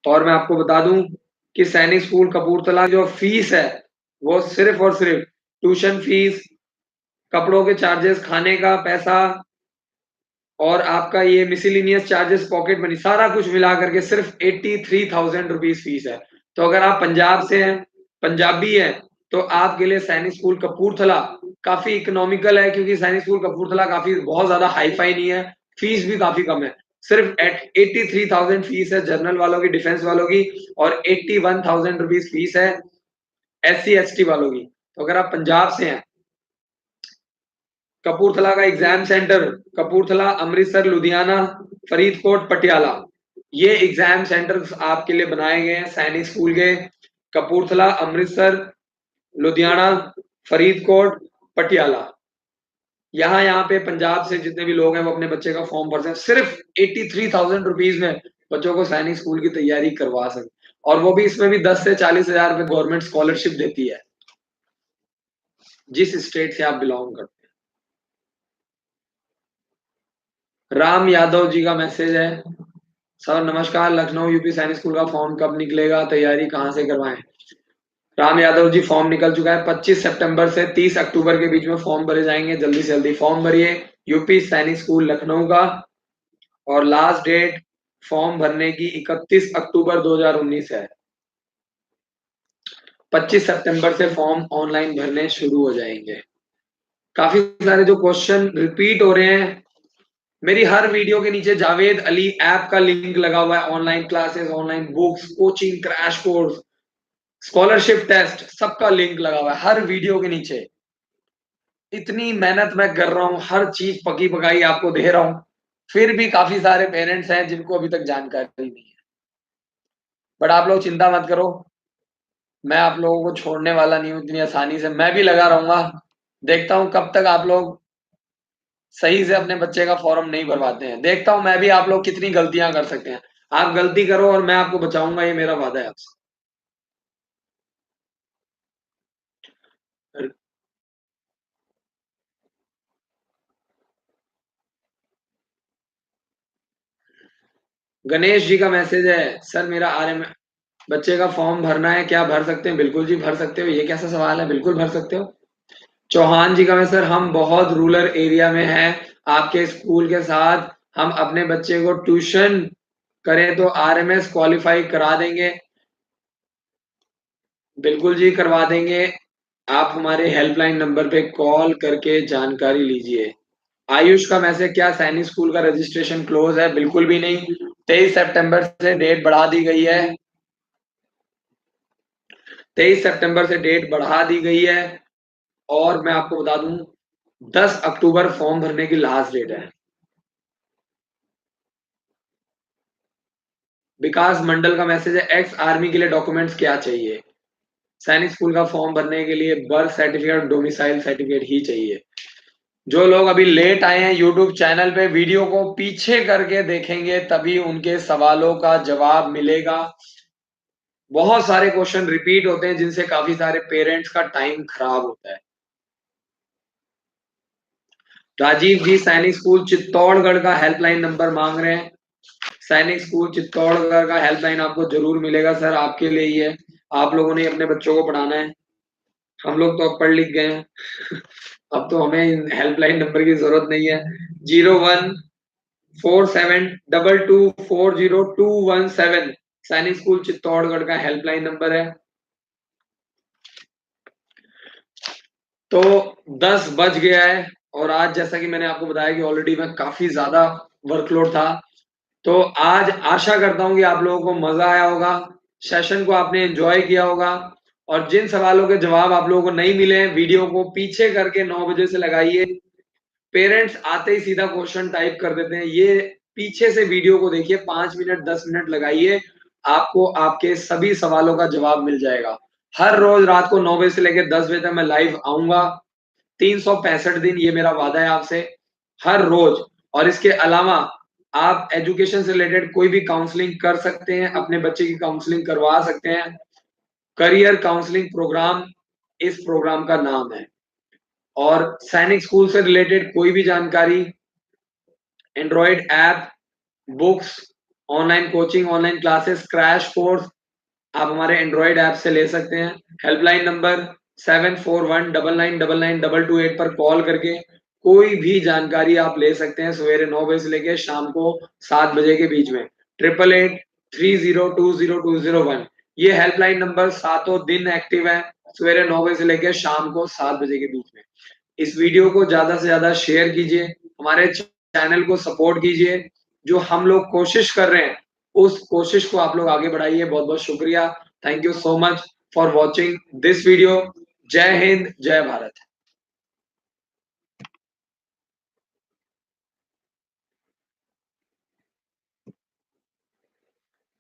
और मैं आपको बता दूं कि सैनिक स्कूल कपूरथला जो फीस है वो सिर्फ और सिर्फ ट्यूशन फीस, कपड़ों के चार्जेस, खाने का पैसा और आपका ये मिसलेनियस चार्जेस, पॉकेट मनी, सारा कुछ मिला करके सिर्फ 83,000 रुपीज फीस है। तो अगर आप पंजाब से हैं, पंजाबी हैं, तो आपके लिए सैनिक स्कूल कपूरथला काफी इकोनॉमिकल है, क्योंकि सैनिक स्कूल कपूरथला काफी बहुत ज्यादा हाई फाई नहीं है, फीस भी काफी कम है। सिर्फ एट 83,000 फीस है जनरल वालों की, डिफेंस वालों की, और 81,000 रुपीज फीस है SC ST वालों की। तो अगर आप पंजाब से हैं, कपूरथला का एग्जाम सेंटर कपूरथला, अमृतसर, लुधियाना, फरीदकोट, पटियाला, ये एग्जाम सेंटर आपके लिए बनाए गए हैं सैनिक स्कूल के। कपूरथला, अमृतसर, लुधियाना, फरीदकोट, पटियाला, यहाँ पे पंजाब से जितने भी लोग हैं वो अपने बच्चे का फॉर्म भर सकते हैं, सिर्फ 83,000 रुपीज में बच्चों को सैनिक स्कूल की तैयारी करवा सकते, और वो भी इसमें भी 10 से 40,000 रुपए गवर्नमेंट स्कॉलरशिप देती है, जिस स्टेट से आप बिलोंग करते हैं। राम यादव जी का मैसेज है, सर नमस्कार, लखनऊ यूपी सैनिक स्कूल का फॉर्म कब निकलेगा, तैयारी कहाँ से करवाएं? राम यादव जी, फॉर्म निकल चुका है, 25 सितंबर से 30 अक्टूबर के बीच में फॉर्म भरे जाएंगे, जल्दी से जल्दी फॉर्म भरिए। यूपी सैनिक स्कूल लखनऊ का, और लास्ट डेट फॉर्म भरने की 31 अक्टूबर 2019 है। 25 सितंबर से फॉर्म ऑनलाइन भरने शुरू हो जाएंगे। काफी सारे जो क्वेश्चन रिपीट हो रहे हैं, मेरी हर वीडियो के नीचे जावेद अली ऐप का लिंक लगा हुआ है, online classes, online books, coaching, crash course, scholarship test, सबका लिंक लगा हुआ है हर वीडियो के नीचे। इतनी मेहनत मैं कर रहा हूँ, हर चीज पकी पकाई आपको दे रहा हूँ, फिर भी काफी सारे पेरेंट्स हैं जिनको अभी तक जानकारी नहीं है। बट आप लोग चिंता मत करो, मैं आप लोगों को छोड़ने वाला नहीं हूँ इतनी आसानी से, मैं भी लगा रहूंगा। देखता हूँ कब तक आप लोग सही से अपने बच्चे का फॉर्म नहीं भरवाते हैं, देखता हूँ मैं भी आप लोग कितनी गलतियां कर सकते हैं। आप गलती करो और मैं आपको बचाऊंगा, ये मेरा वादा है आपसे। गणेश जी का मैसेज है, सर मेरा आर्य बच्चे का फॉर्म भरना है, क्या भर सकते हैं? बिल्कुल जी भर सकते हो, ये कैसा सवाल है, बिल्कुल भर सकते हो। चौहान जी का मैसेज, सर हम बहुत रूरल एरिया में हैं, आपके स्कूल के साथ हम अपने बच्चे को ट्यूशन करें तो आरएमएस क्वालीफाई करा देंगे। बिल्कुल जी, करवा देंगे। आप हमारे हेल्पलाइन नंबर पे कॉल करके जानकारी लीजिए। आयुष का मैसेज, क्या सैनिक स्कूल का रजिस्ट्रेशन क्लोज है? बिल्कुल भी नहीं, 23 सितंबर से डेट बढ़ा दी गई है। 23 सितंबर से डेट बढ़ा दी गई है और मैं आपको बता दूं 10 अक्टूबर फॉर्म भरने की लास्ट डेट है। विकास मंडल का मैसेज है, एक्स आर्मी के लिए डॉक्यूमेंट्स क्या चाहिए? सैनिक स्कूल का फॉर्म भरने के लिए बर्थ सर्टिफिकेट, डोमिसाइल सर्टिफिकेट ही चाहिए। जो लोग अभी लेट आए हैं यूट्यूब चैनल पे, वीडियो को पीछे करके देखेंगे तभी उनके सवालों का जवाब मिलेगा। बहुत सारे क्वेश्चन रिपीट होते हैं जिनसे काफी सारे पेरेंट्स का टाइम खराब होता है। राजीव जी सैनिक स्कूल चित्तौड़गढ़ का हेल्पलाइन नंबर मांग रहे हैं। सैनिक स्कूल चित्तौड़गढ़ का हेल्पलाइन आपको जरूर मिलेगा सर, आपके लिए ही है। आप लोगों ने अपने बच्चों को पढ़ाना है। हम लोग तो अब पढ़ लिख गए हैं। अब तो हमें हेल्पलाइन नंबर की जरूरत नहीं है। 0147224021 सैनिक स्कूल चित्तौड़गढ़ का हेल्पलाइन नंबर है। तो 10 बज गया है और आज जैसा कि मैंने आपको बताया कि ऑलरेडी मैं काफी ज्यादा वर्कलोड था, तो आज आशा करता हूं कि आप लोगों को मजा आया होगा, सेशन को आपने एंजॉय किया होगा। और जिन सवालों के जवाब आप लोगों को नहीं मिले हैं, वीडियो को पीछे करके 9 बजे से लगाइए। पेरेंट्स आते ही सीधा क्वेश्चन टाइप कर देते हैं, ये पीछे से वीडियो को देखिए, 5 मिनट 10 मिनट लगाइए, आपको आपके सभी सवालों का जवाब मिल जाएगा। हर रोज रात को 9 बजे से लेकर 10 बजे तक मैं लाइव आऊंगा। 365 दिन ये मेरा वादा है आपसे, हर रोज। और इसके अलावा आप एजुकेशन से रिलेटेड कोई भी काउंसलिंग कर सकते हैं, अपने बच्चे की काउंसलिंग करवा सकते हैं। करियर काउंसलिंग प्रोग्राम इस प्रोग्राम का नाम है। और सैनिक स्कूल से रिलेटेड कोई भी जानकारी, Android app, books, online coaching, online classes, crash course, आप हमारे एंड्रॉइड ऐप से ले सकते हैं। हेल्पलाइन नंबर 7419992228 पर कॉल करके कोई भी जानकारी आप ले सकते हैं, सवेरे 9 बजे से लेकर शाम को 7 बजे के बीच में। 8883020201 ये हेल्पलाइन नंबर सातों दिन एक्टिव है, सवेरे 9 बजे से लेकर शाम को 7 बजे के बीच में। इस वीडियो को ज्यादा से ज्यादा शेयर कीजिए, हमारे चैनल को सपोर्ट कीजिए। जो हम लोग कोशिश कर रहे हैं उस कोशिश को आप लोग आगे बढ़ाइए। बहुत बहुत शुक्रिया। Thank you so much for watching this video. जय हिंद, जय भारत।